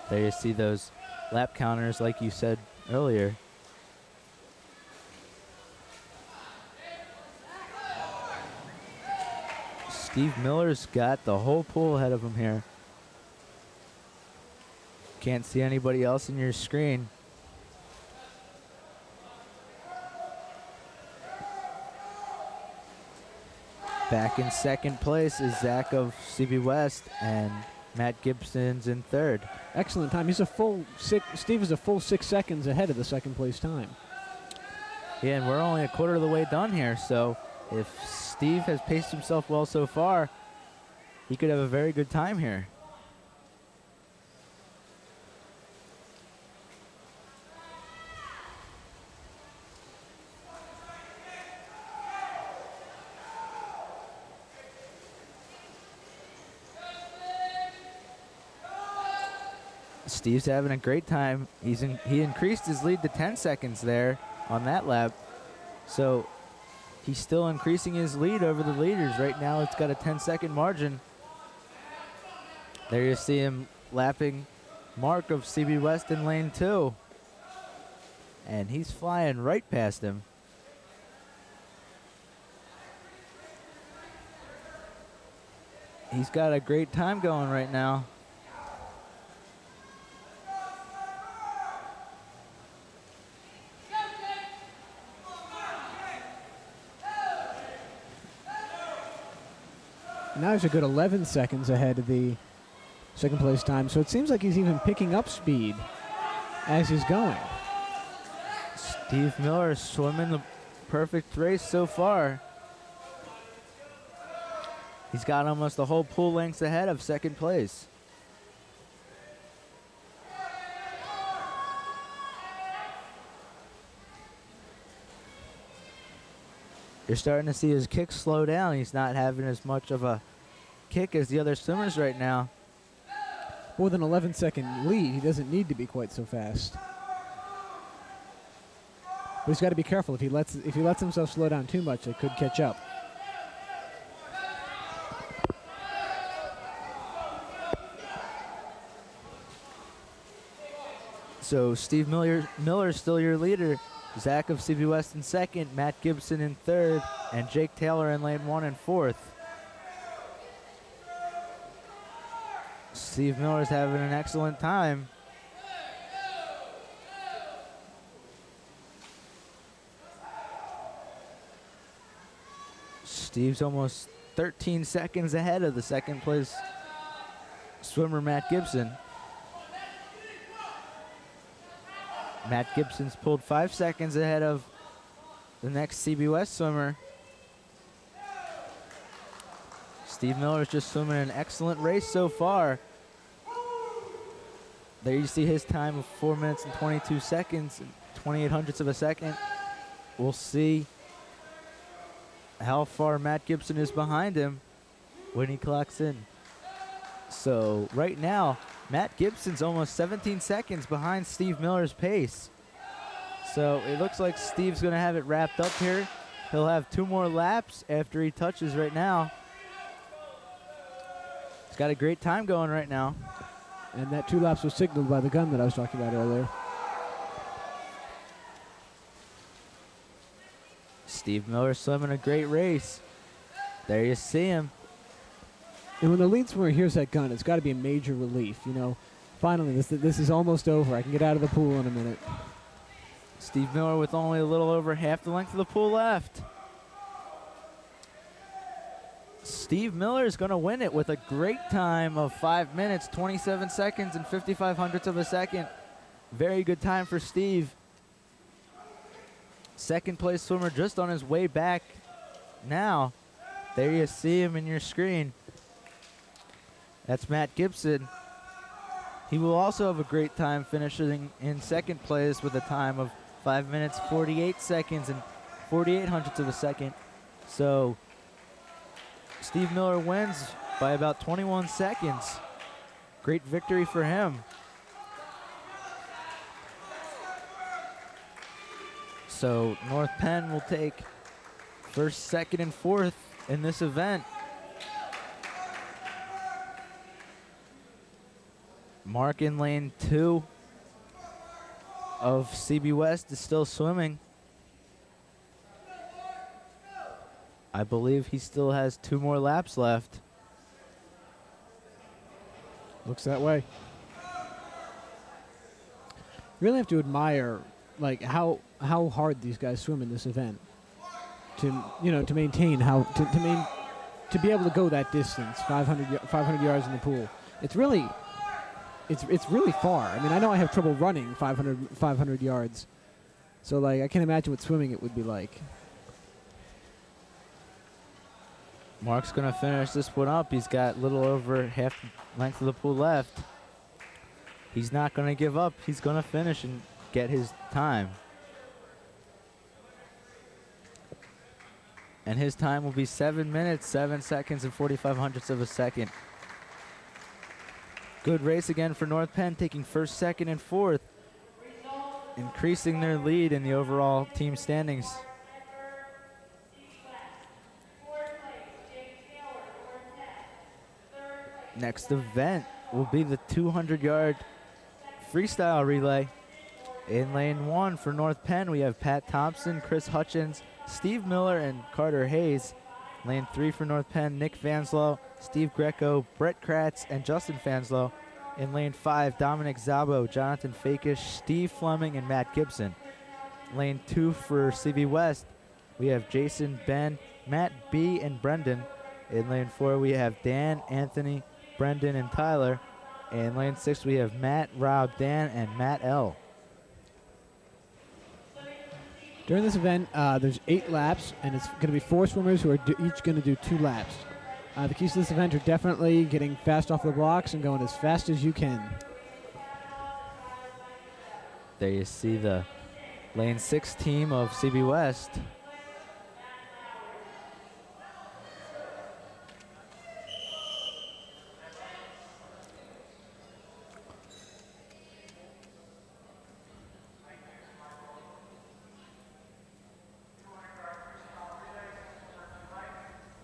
S1: There you see those lap counters like you said earlier. Steve Miller's got the whole pool ahead of him here. Can't see anybody else in your screen. Back in second place is Zach of CB West, and Matt Gibson's in third.
S2: Excellent time. Steve is a full 6 seconds ahead of the second place time.
S1: Yeah, and we're only a quarter of the way done here, so if Steve has paced himself well so far, he could have a very good time here. Steve's having a great time. He increased his lead to 10 seconds there on that lap. So he's still increasing his lead over the leaders. Right now it's got a 10-second margin. There you see him lapping Mark of CB West in lane 2. And he's flying right past him. He's got a great time going right now.
S2: Now he's a good 11 seconds ahead of the second place time, so it seems like he's even picking up speed as he's going.
S1: Steve Miller swimming the perfect race so far. He's got almost a whole pool length ahead of second place. You're starting to see his kick slow down. He's not having as much of a kick as the other swimmers right now.
S2: With an 11-second lead, he doesn't need to be quite so fast. But he's got to be careful. If he lets himself slow down too much, it could catch up.
S1: So Steve Miller's still your leader. Zach of CB West in second, Matt Gibson in third, and Jake Taylor in lane 1 and fourth. Steve Miller's having an excellent time. Steve's almost 13 seconds ahead of the second place swimmer, Matt Gibson. Matt Gibson's pulled 5 seconds ahead of the next CB West swimmer. Steve Miller's just swimming an excellent race so far. There you see his time of 4 minutes and 22 seconds, and 28 hundredths of a second. We'll see how far Matt Gibson is behind him when he clocks in. So right now, Matt Gibson's almost 17 seconds behind Steve Miller's pace. So it looks like Steve's going to have it wrapped up here. He'll have 2 more laps after he touches right now. He's got a great time going right now.
S2: And that 2 laps was signaled by the gun that I was talking about earlier.
S1: Steve Miller swimming a great race. There you see him.
S2: And when the lead swimmer hears that gun, it's got to be a major relief. You know, finally, this is almost over. I can get out of the pool in a minute.
S1: Steve Miller with only a little over half the length of the pool left. Steve Miller is going to win it with a great time of 5 minutes, 27 seconds, and 55 hundredths of a second. Very good time for Steve. Second place swimmer just on his way back now. There you see him in your screen. That's Matt Gibson. He will also have a great time finishing in second place with a time of 5 minutes, 48 seconds, and 48 hundredths of a second. So Steve Miller wins by about 21 seconds. Great victory for him. So North Penn will take first, second, and fourth in this event. Mark in lane 2 of CB West is still swimming. I believe he still has 2 more laps left.
S2: Looks that way. You really have to admire like how hard these guys swim in this event to maintain to be able to go that distance, 500 yards in the pool. It's really far. I mean, I know I have trouble running 500 yards. So, like, I can't imagine what swimming it would be like.
S1: Mark's going to finish this one up. He's got a little over half length of the pool left. He's not going to give up. He's going to finish and get his time. And his time will be 7 minutes, 7 seconds, and 45 hundredths of a second. Good race again for North Penn, taking first, second, and fourth, increasing their lead in the overall team standings. Next event will be the 200-yard freestyle relay. In lane 1 for North Penn, we have Pat Thompson, Chris Hutchins, Steve Miller, and Carter Hayes. Lane 3 for North Penn, Nick Fanslow, Steve Greco, Brett Kratz, and Justin Fanslow. In lane 5, Dominic Zabo, Jonathan Fakish, Steve Fleming, and Matt Gibson. Lane 2 for CB West, we have Jason, Ben, Matt B, and Brendan. In lane 4, we have Dan, Anthony, Brendan, and Tyler. In lane 6, we have Matt, Rob, Dan, and Matt L.
S2: During this event, there's 8 laps, and it's going to be 4 swimmers who are each going to do 2 laps. The keys to this event are definitely getting fast off the blocks and going as fast as you can.
S1: There you see the lane 6 team of CB West.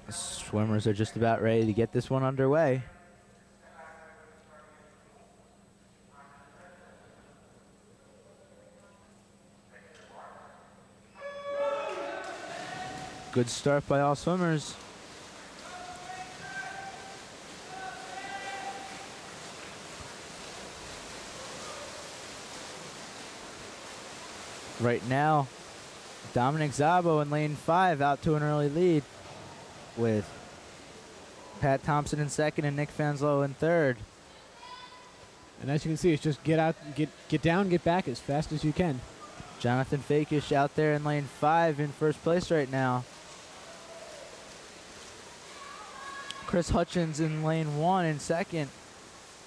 S1: Swimmers are just about ready to get this one underway. Good start by all swimmers. Right now, Dominic Zabo in lane 5 out to an early lead with Pat Thompson in second and Nick Fanslow in third.
S2: And as you can see, it's just get out, get down, get back as fast as you can.
S1: Jonathan Fakish out there in lane 5 in first place right now. Chris Hutchins in lane 1 in second.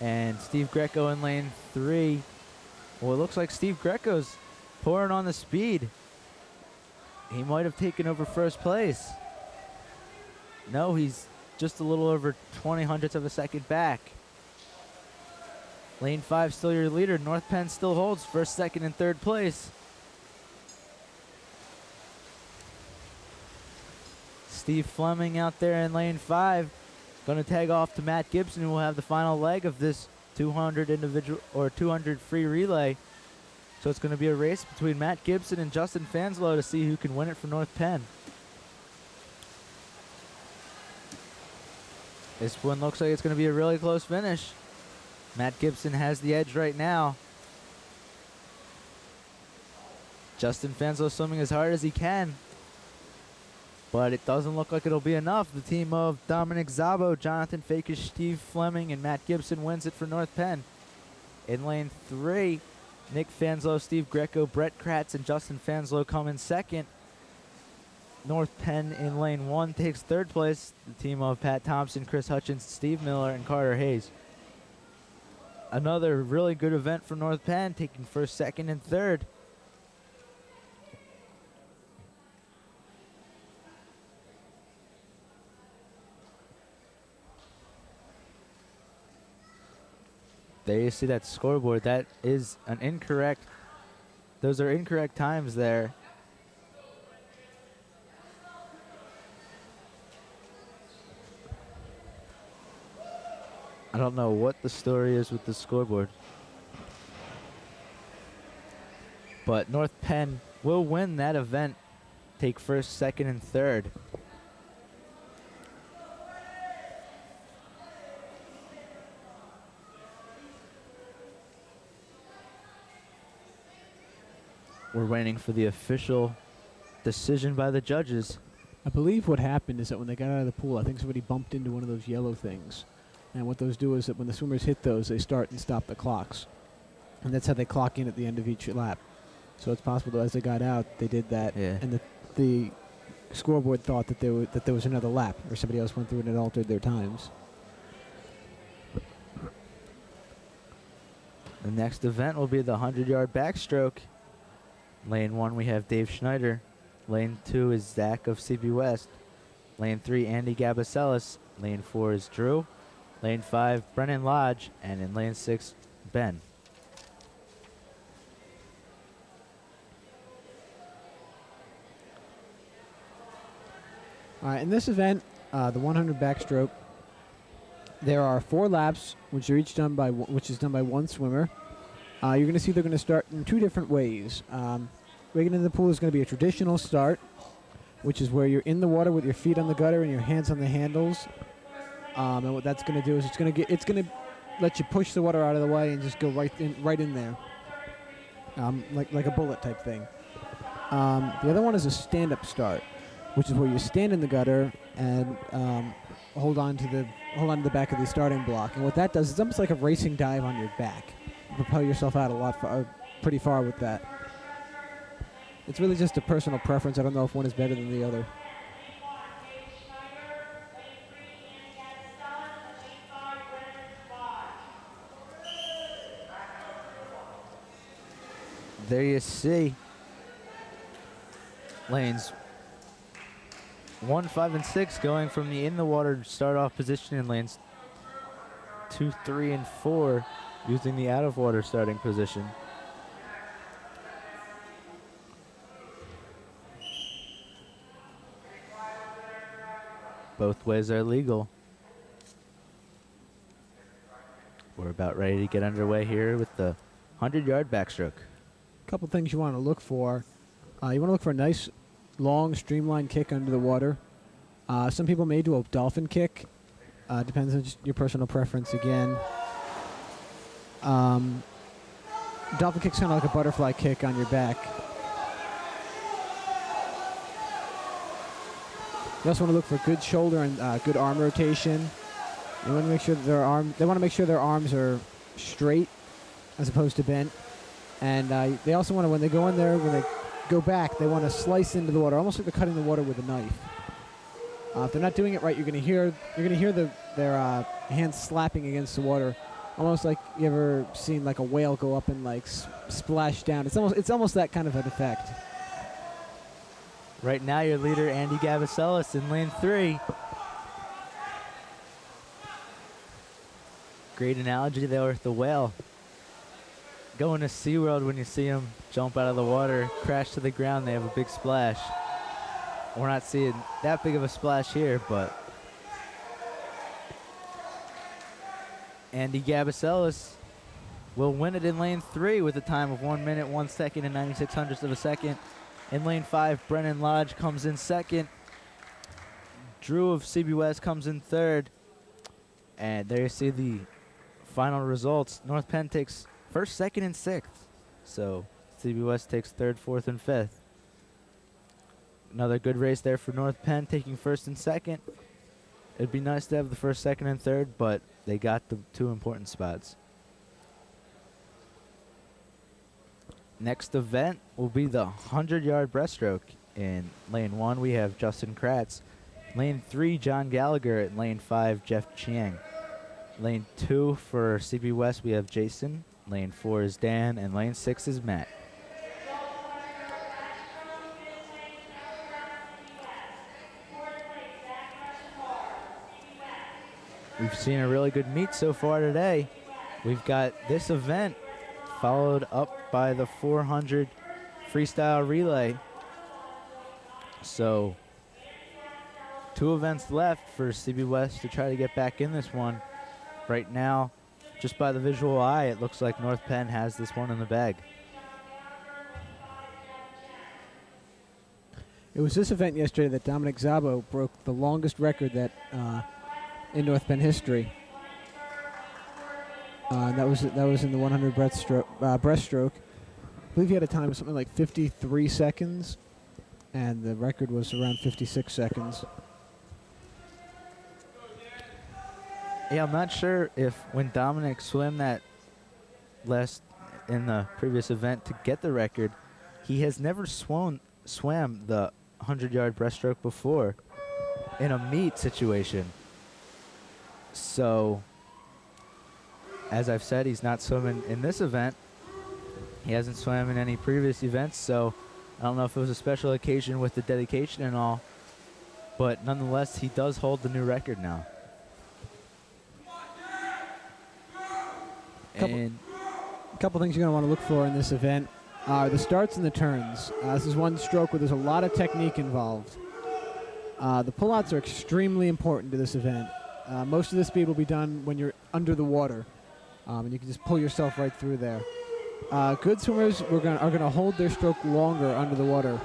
S1: And Steve Greco in lane 3. Well, it looks like Steve Greco's pouring on the speed. He might have taken over first place. No, he's just a little over 20 hundredths of a second back. Lane 5 still your leader. North Penn still holds first, second, and third place. Steve Fleming out there in lane 5. Going to tag off to Matt Gibson, who will have the final leg of this 200 individual or 200 free relay. So it's going to be a race between Matt Gibson and Justin Fanslow to see who can win it for North Penn. This one looks like it's going to be a really close finish. Matt Gibson has the edge right now. Justin Fanslow swimming as hard as he can. But it doesn't look like it'll be enough. The team of Dominic Zabo, Jonathan Fakish, Steve Fleming, and Matt Gibson wins it for North Penn. In lane 3, Nick Fanslow, Steve Greco, Brett Kratz, and Justin Fanslow come in second. North Penn in lane 1 takes third place. The team of Pat Thompson, Chris Hutchins, Steve Miller, and Carter Hayes. Another really good event for North Penn, taking first, second, and third. There you see that scoreboard. That is an incorrect. Those are incorrect times there. I don't know what the story is with the scoreboard. But North Penn will win that event, take first, second, and third. We're waiting for the official decision by the judges.
S2: I believe what happened is that when they got out of the pool, I think somebody bumped into one of those yellow things. And what those do is that when the swimmers hit those, they start and stop the clocks. And that's how they clock in at the end of each lap. So it's possible that as they got out, they did that.
S1: Yeah.
S2: And the scoreboard thought that there was another lap, or somebody else went through and it altered their times.
S1: The next event will be the 100-yard backstroke. Lane 1, we have Dave Schneider. Lane 2 is Zach of CB West. Lane 3, Andy Gabaselis. Lane 4 is Drew. Lane 5, Brennan Lodge. And in lane 6, Ben.
S2: All right, in this event, the 100 backstroke, there are 4 laps, which is done by one swimmer. You're going to see they're going to start in 2 different ways. Waking into the pool is going to be a traditional start, which is where you're in the water with your feet on the gutter and your hands on the handles. And what that's going to do is it's going to let you push the water out of the way and just go right in there, like a bullet type thing. The other one is a stand-up start, which is where you stand in the gutter and hold on to the back of the starting block. And what that does is it's almost like a racing dive on your back. You propel yourself out pretty far with that. It's really just a personal preference. I don't know if one is better than the other.
S1: There you see lanes 1, 5, and 6 going from the in the water start off position in lanes 2, 3, and 4 using the out of water starting position. Both ways are legal. We're about ready to get underway here with the 100-yard backstroke.
S2: A couple things you want to look for. You want to look for a nice, long, streamlined kick under the water. Some people may do a dolphin kick. Depends on just your personal preference again. Dolphin kick's kind of like a butterfly kick on your back. You also want to look for good shoulder and good arm rotation. You want to make sure that they want to make sure their arms are straight as opposed to bent. And they also want to, when they go in there, when they go back, they want to slice into the water, almost like they're cutting the water with a knife. If they're not doing it right, you're going to hear their hands slapping against the water, almost like you ever seen like a whale go up and like splash down. It's almost that kind of an effect.
S1: Right now, your leader, Andy Gabaselis, in lane 3. Great analogy there with the whale. Going to SeaWorld, when you see them jump out of the water, crash to the ground, they have a big splash. We're not seeing that big of a splash here, but Andy Gabaselis will win it in lane 3 with a time of 1 minute, 1 second, and 96 hundredths of a second. In lane 5, Brennan Lodge comes in second. Drew of CB West comes in third. And there you see the final results. North Penn takes first, second, and sixth. So CB West takes third, fourth, and fifth. Another good race there for North Penn, taking first and second. It'd be nice to have the first, second, and third, but they got the 2 important spots. Next event will be the 100-yard breaststroke. In lane 1, we have Justin Kratz. Lane 3, John Gallagher. At lane 5, Jeff Chiang. Lane 2 for CB West, we have Jason. Lane 4 is Dan, and lane 6 is Matt. We've seen a really good meet so far today. We've got this event followed up by the 400 freestyle relay. So 2 events left for CB West to try to get back in this one. Right now, just by the visual eye, it looks like North Penn has this one in the bag.
S2: It was this event yesterday that Dominic Szabo broke the longest record that in North Penn history. That was in the 100 breaststroke. I believe he had a time of something like 53 seconds, and the record was around 56 seconds.
S1: Yeah, I'm not sure if when Dominic swam that last in the previous event to get the record, he has never swam the 100-yard breaststroke before in a meet situation. So, as I've said, he's not swimming in this event. He hasn't swam in any previous events, so I don't know if it was a special occasion with the dedication and all, but nonetheless, he does hold the new record now.
S2: A couple things you're going to want to look for in this event are the starts and the turns. This is one stroke where there's a lot of technique involved. The pullouts are extremely important to this event. Most of the speed will be done when you're under the water, and you can just pull yourself right through there. Good swimmers are going to hold their stroke longer under the water.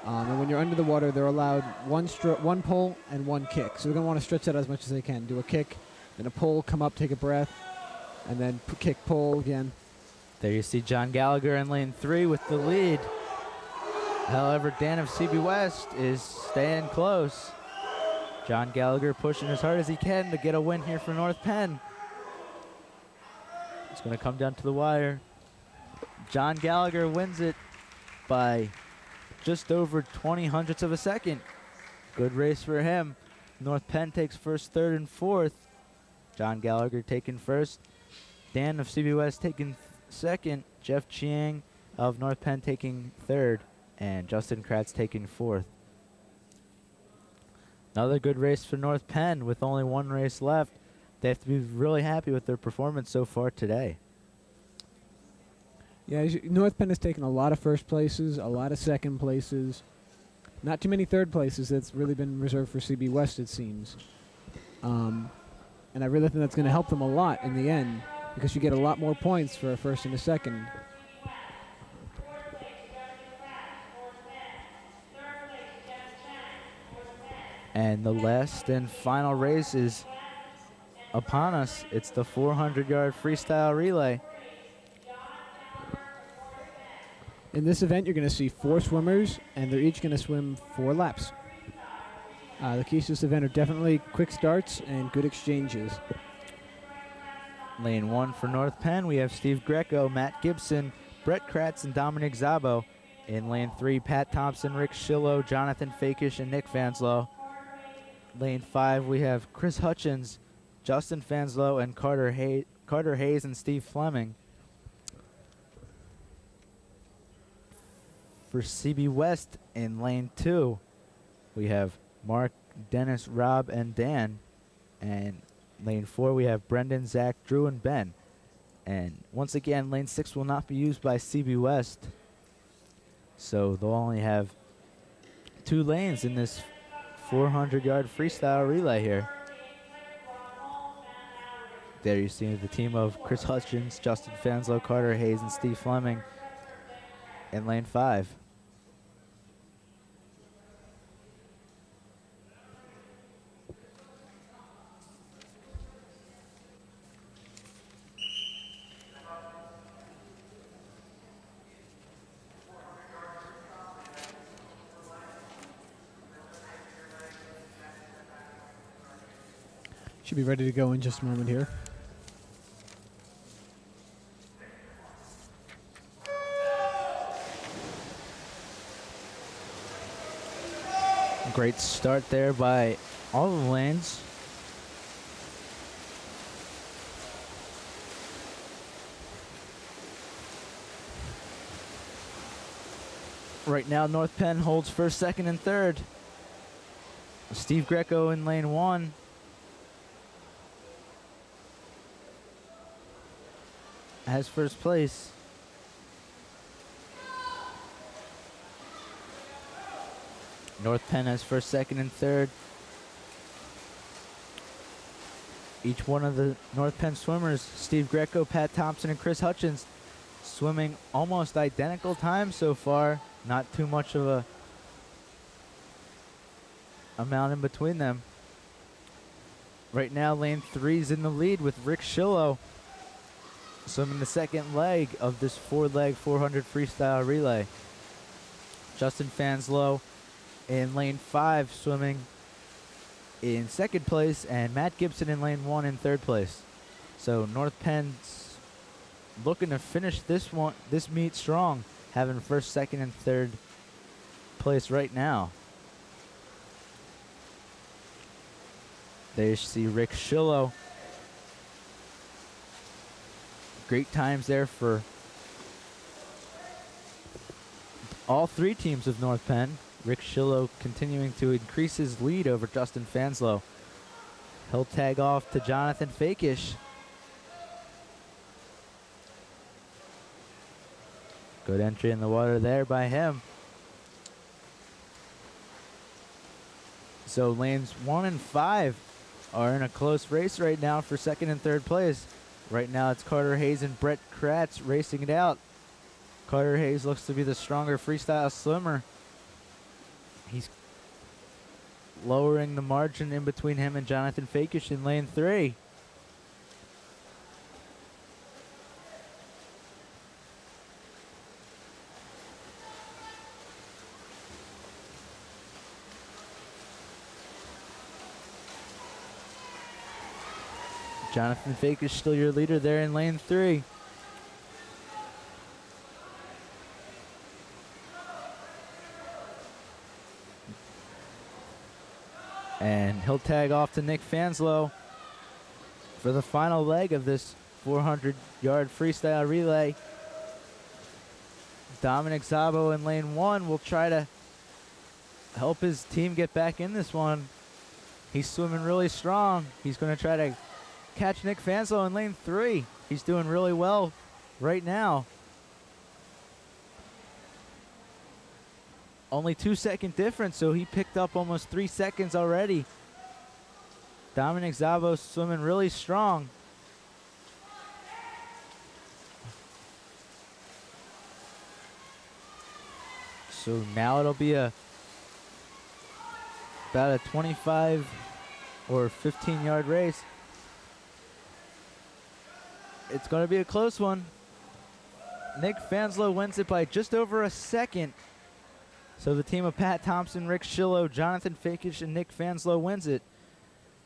S2: And when you're under the water, they're allowed one pull and one kick. So they're going to want to stretch out as much as they can. Do a kick, then a pull, come up, take a breath, and then kick, pull again.
S1: There you see John Gallagher in lane 3 with the lead. However, Dan of CB West is staying close. John Gallagher pushing as hard as he can to get a win here for North Penn. It's going to come down to the wire. John Gallagher wins it by just over 20 hundredths of a second. Good race for him. North Penn takes first, third, and fourth. John Gallagher taking first. Dan of CB West taking second. Jeff Chiang of North Penn taking third. And Justin Kratz taking fourth. Another good race for North Penn with only one race left. They have to be really happy with their performance so far today.
S2: Yeah, North Penn has taken a lot of first places, a lot of second places. Not too many third places. That's really been reserved for CB West, it seems. And I really think that's going to help them a lot in the end because you get a lot more points for a first and a second.
S1: And the last and final race is upon us. It's the 400-yard freestyle relay.
S2: In this event, you're going to see 4 swimmers, and they're each going to swim 4 laps. The keys to this event are definitely quick starts and good exchanges.
S1: Lane 1 for North Penn, we have Steve Greco, Matt Gibson, Brett Kratz, and Dominic Szabo. In lane 3, Pat Thompson, Rick Schillo, Jonathan Fakish, and Nick Fanslow. Lane 5, we have Chris Hutchins, Justin Fanslow, and Carter Hayes and Steve Fleming. For CB West in lane 2, we have Mark, Dennis, Rob, and Dan. And lane 4, we have Brendan, Zach, Drew, and Ben. And once again, lane 6 will not be used by CB West. So they'll only have 2 lanes in this 400-yard freestyle relay here. There you see the team of Chris Hutchins, Justin Fanslow, Carter Hayes, and Steve Fleming in lane 5.
S2: Should be ready to go in just a moment here.
S1: Great start there by all the lanes. Right now, North Penn holds first, second, and third. Steve Greco in lane 1. Has first place. North Penn has first, second, and third. Each one of the North Penn swimmers, Steve Greco, Pat Thompson, and Chris Hutchins, swimming almost identical times so far. Not too much of a amount in between them. Right now, lane 3's in the lead with Rick Schillo swimming the second leg of this 4-leg 400 freestyle relay. Justin Fanslow in lane 5 swimming in second place, and Matt Gibson in lane 1 in third place. So North Penn's looking to finish this meet strong, having first, second, and third place right now. There you see Rick Schillo. Great times there for all three teams of North Penn. Rick Schillo continuing to increase his lead over Justin Fanslow. He'll tag off to Jonathan Fakish. Good entry in the water there by him. So lanes 1 and 5 are in a close race right now for second and third place. Right now it's Carter Hayes and Brett Kratz racing it out. Carter Hayes looks to be the stronger freestyle swimmer. He's lowering the margin in between him and Jonathan Fakish in lane 3. Jonathan Fakish still your leader there in lane 3. And he'll tag off to Nick Fanslow for the final leg of this 400-yard freestyle relay. Dominic Szabo in lane 1 will try to help his team get back in this one. He's swimming really strong. He's going to try to catch Nick Fanslow in lane 3. He's doing really well right now. Only 2-second difference, so he picked up almost 3 seconds already. Dominic Szabo swimming really strong. So now it'll be about a 25 or 15-yard race. It's going to be a close one. Nick Fanslow wins it by just over a second. So the team of Pat Thompson, Rick Schillo, Jonathan Fakish, and Nick Fanslow wins it.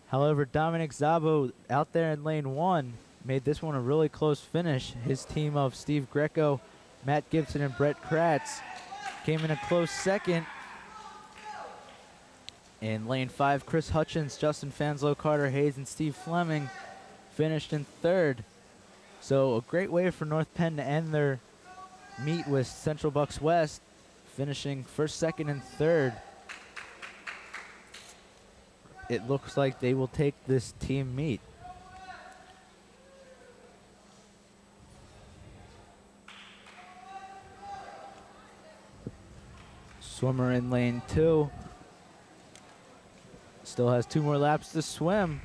S1: However, Dominic Szabo out there in lane 1 made this one a really close finish. His team of Steve Greco, Matt Gibson, and Brett Kratz came in a close second. In lane 5, Chris Hutchins, Justin Fanslow, Carter Hayes, and Steve Fleming finished in third. So a great way for North Penn to end their meet with Central Bucks West, finishing first, second, and third. It looks like they will take this team meet. Swimmer in lane 2 still has 2 more laps to swim.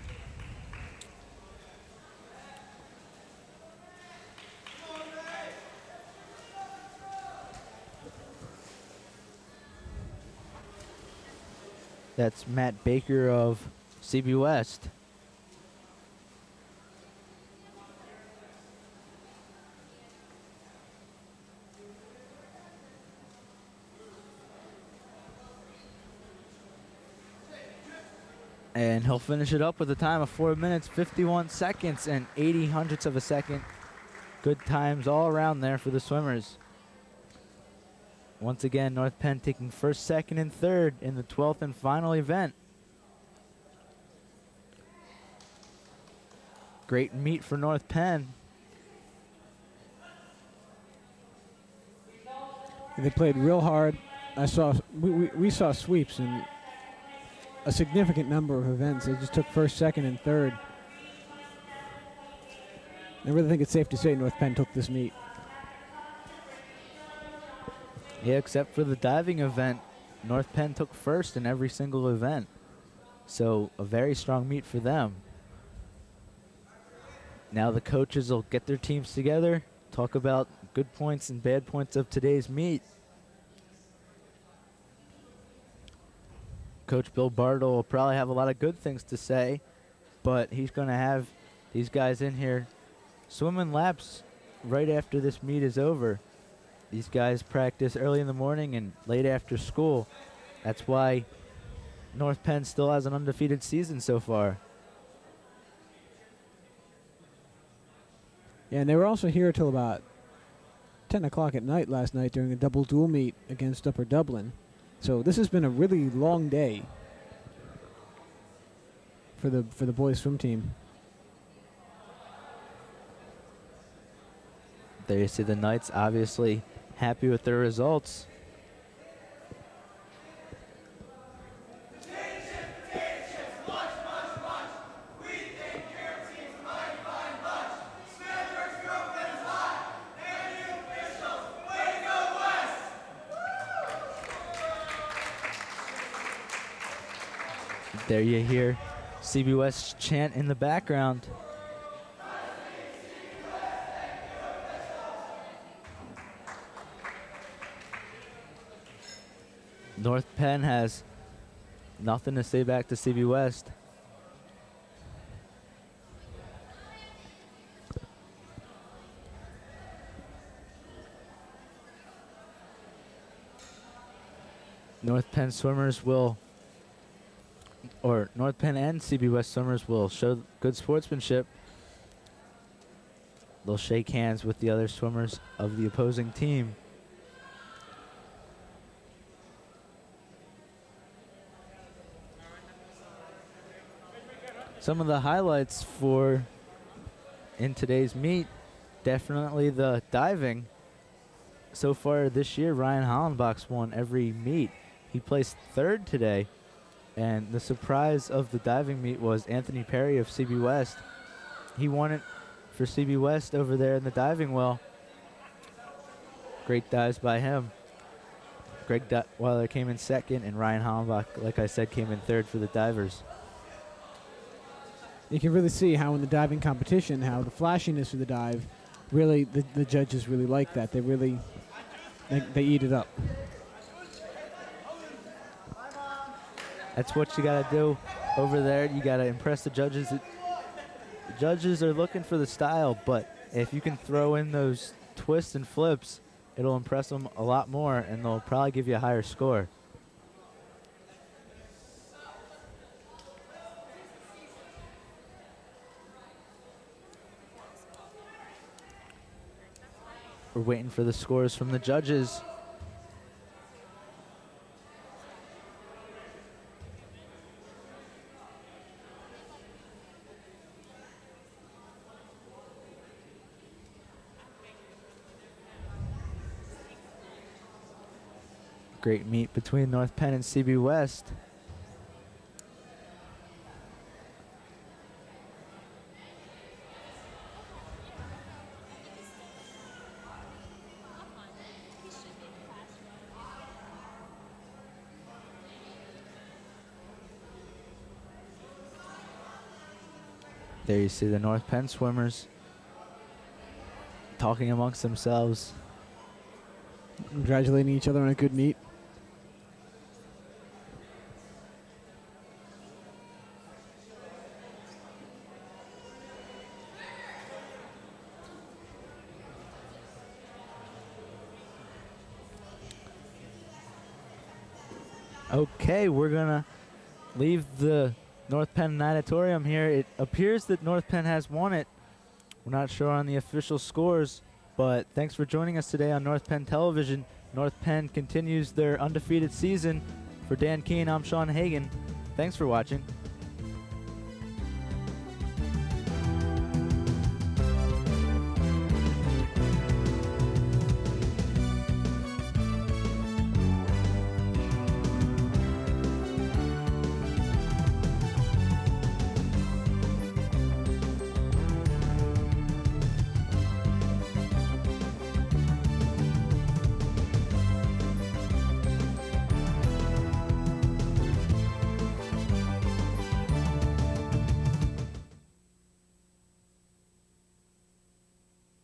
S1: That's Matt Baker of CB West. And he'll finish it up with a time of 4 minutes, 51 seconds, and 80 hundredths of a second. Good times all around there for the swimmers. Once again, North Penn taking first, second, and third in the 12th and final event. Great meet for North Penn.
S2: They played real hard. We saw sweeps in a significant number of events. They just took first, second, and third. I really think it's safe to say North Penn took this meet.
S1: Yeah, except for the diving event, North Penn took first in every single event. So a very strong meet for them. Now the coaches will get their teams together, talk about good points and bad points of today's meet. Coach Bill Bartle will probably have a lot of good things to say, but he's going to have these guys in here swimming laps right after this meet is over. These guys practice early in the morning and late after school. That's why North Penn still has an undefeated season so far.
S2: Yeah, and they were also here till about 10 o'clock at night last night during a double dual meet against Upper Dublin. So this has been a really long day for the boys swim team.
S1: There you see the Knights obviously happy with their results. There you hear CB West chant in the background. North Penn has nothing to say back to CB West. North Penn swimmers will, or North Penn and CB West swimmers will show good sportsmanship. They'll shake hands with the other swimmers of the opposing team. Some of the highlights for in today's meet, definitely the diving. So far this year, Ryan Hollenbach's won every meet. He placed third today, and the surprise of the diving meet was Anthony Perry of CB West. He won it for CB West over there in the diving well. Great dives by him. Greg Weiler came in second, and Ryan Hollenbach, like I said, came in third for the divers.
S2: You can really see how in the diving competition, how the flashiness of the dive, really, the judges really like that. They really, they eat it up.
S1: That's what you got to do over there. You got to impress the judges. The judges are looking for the style, but if you can throw in those twists and flips, it'll impress them a lot more, and they'll probably give you a higher score. We're waiting for the scores from the judges. Great meet between North Penn and CB West. There you see the North Penn swimmers talking amongst themselves.
S2: Congratulating each other on a good meet.
S1: Okay, we're going to leave the North Penn Natatorium here. It appears that North Penn has won it. We're not sure on the official scores, but thanks for joining us today on North Penn Television. North Penn continues their undefeated season. For Dan Keene, I'm Sean Hagan. Thanks for watching.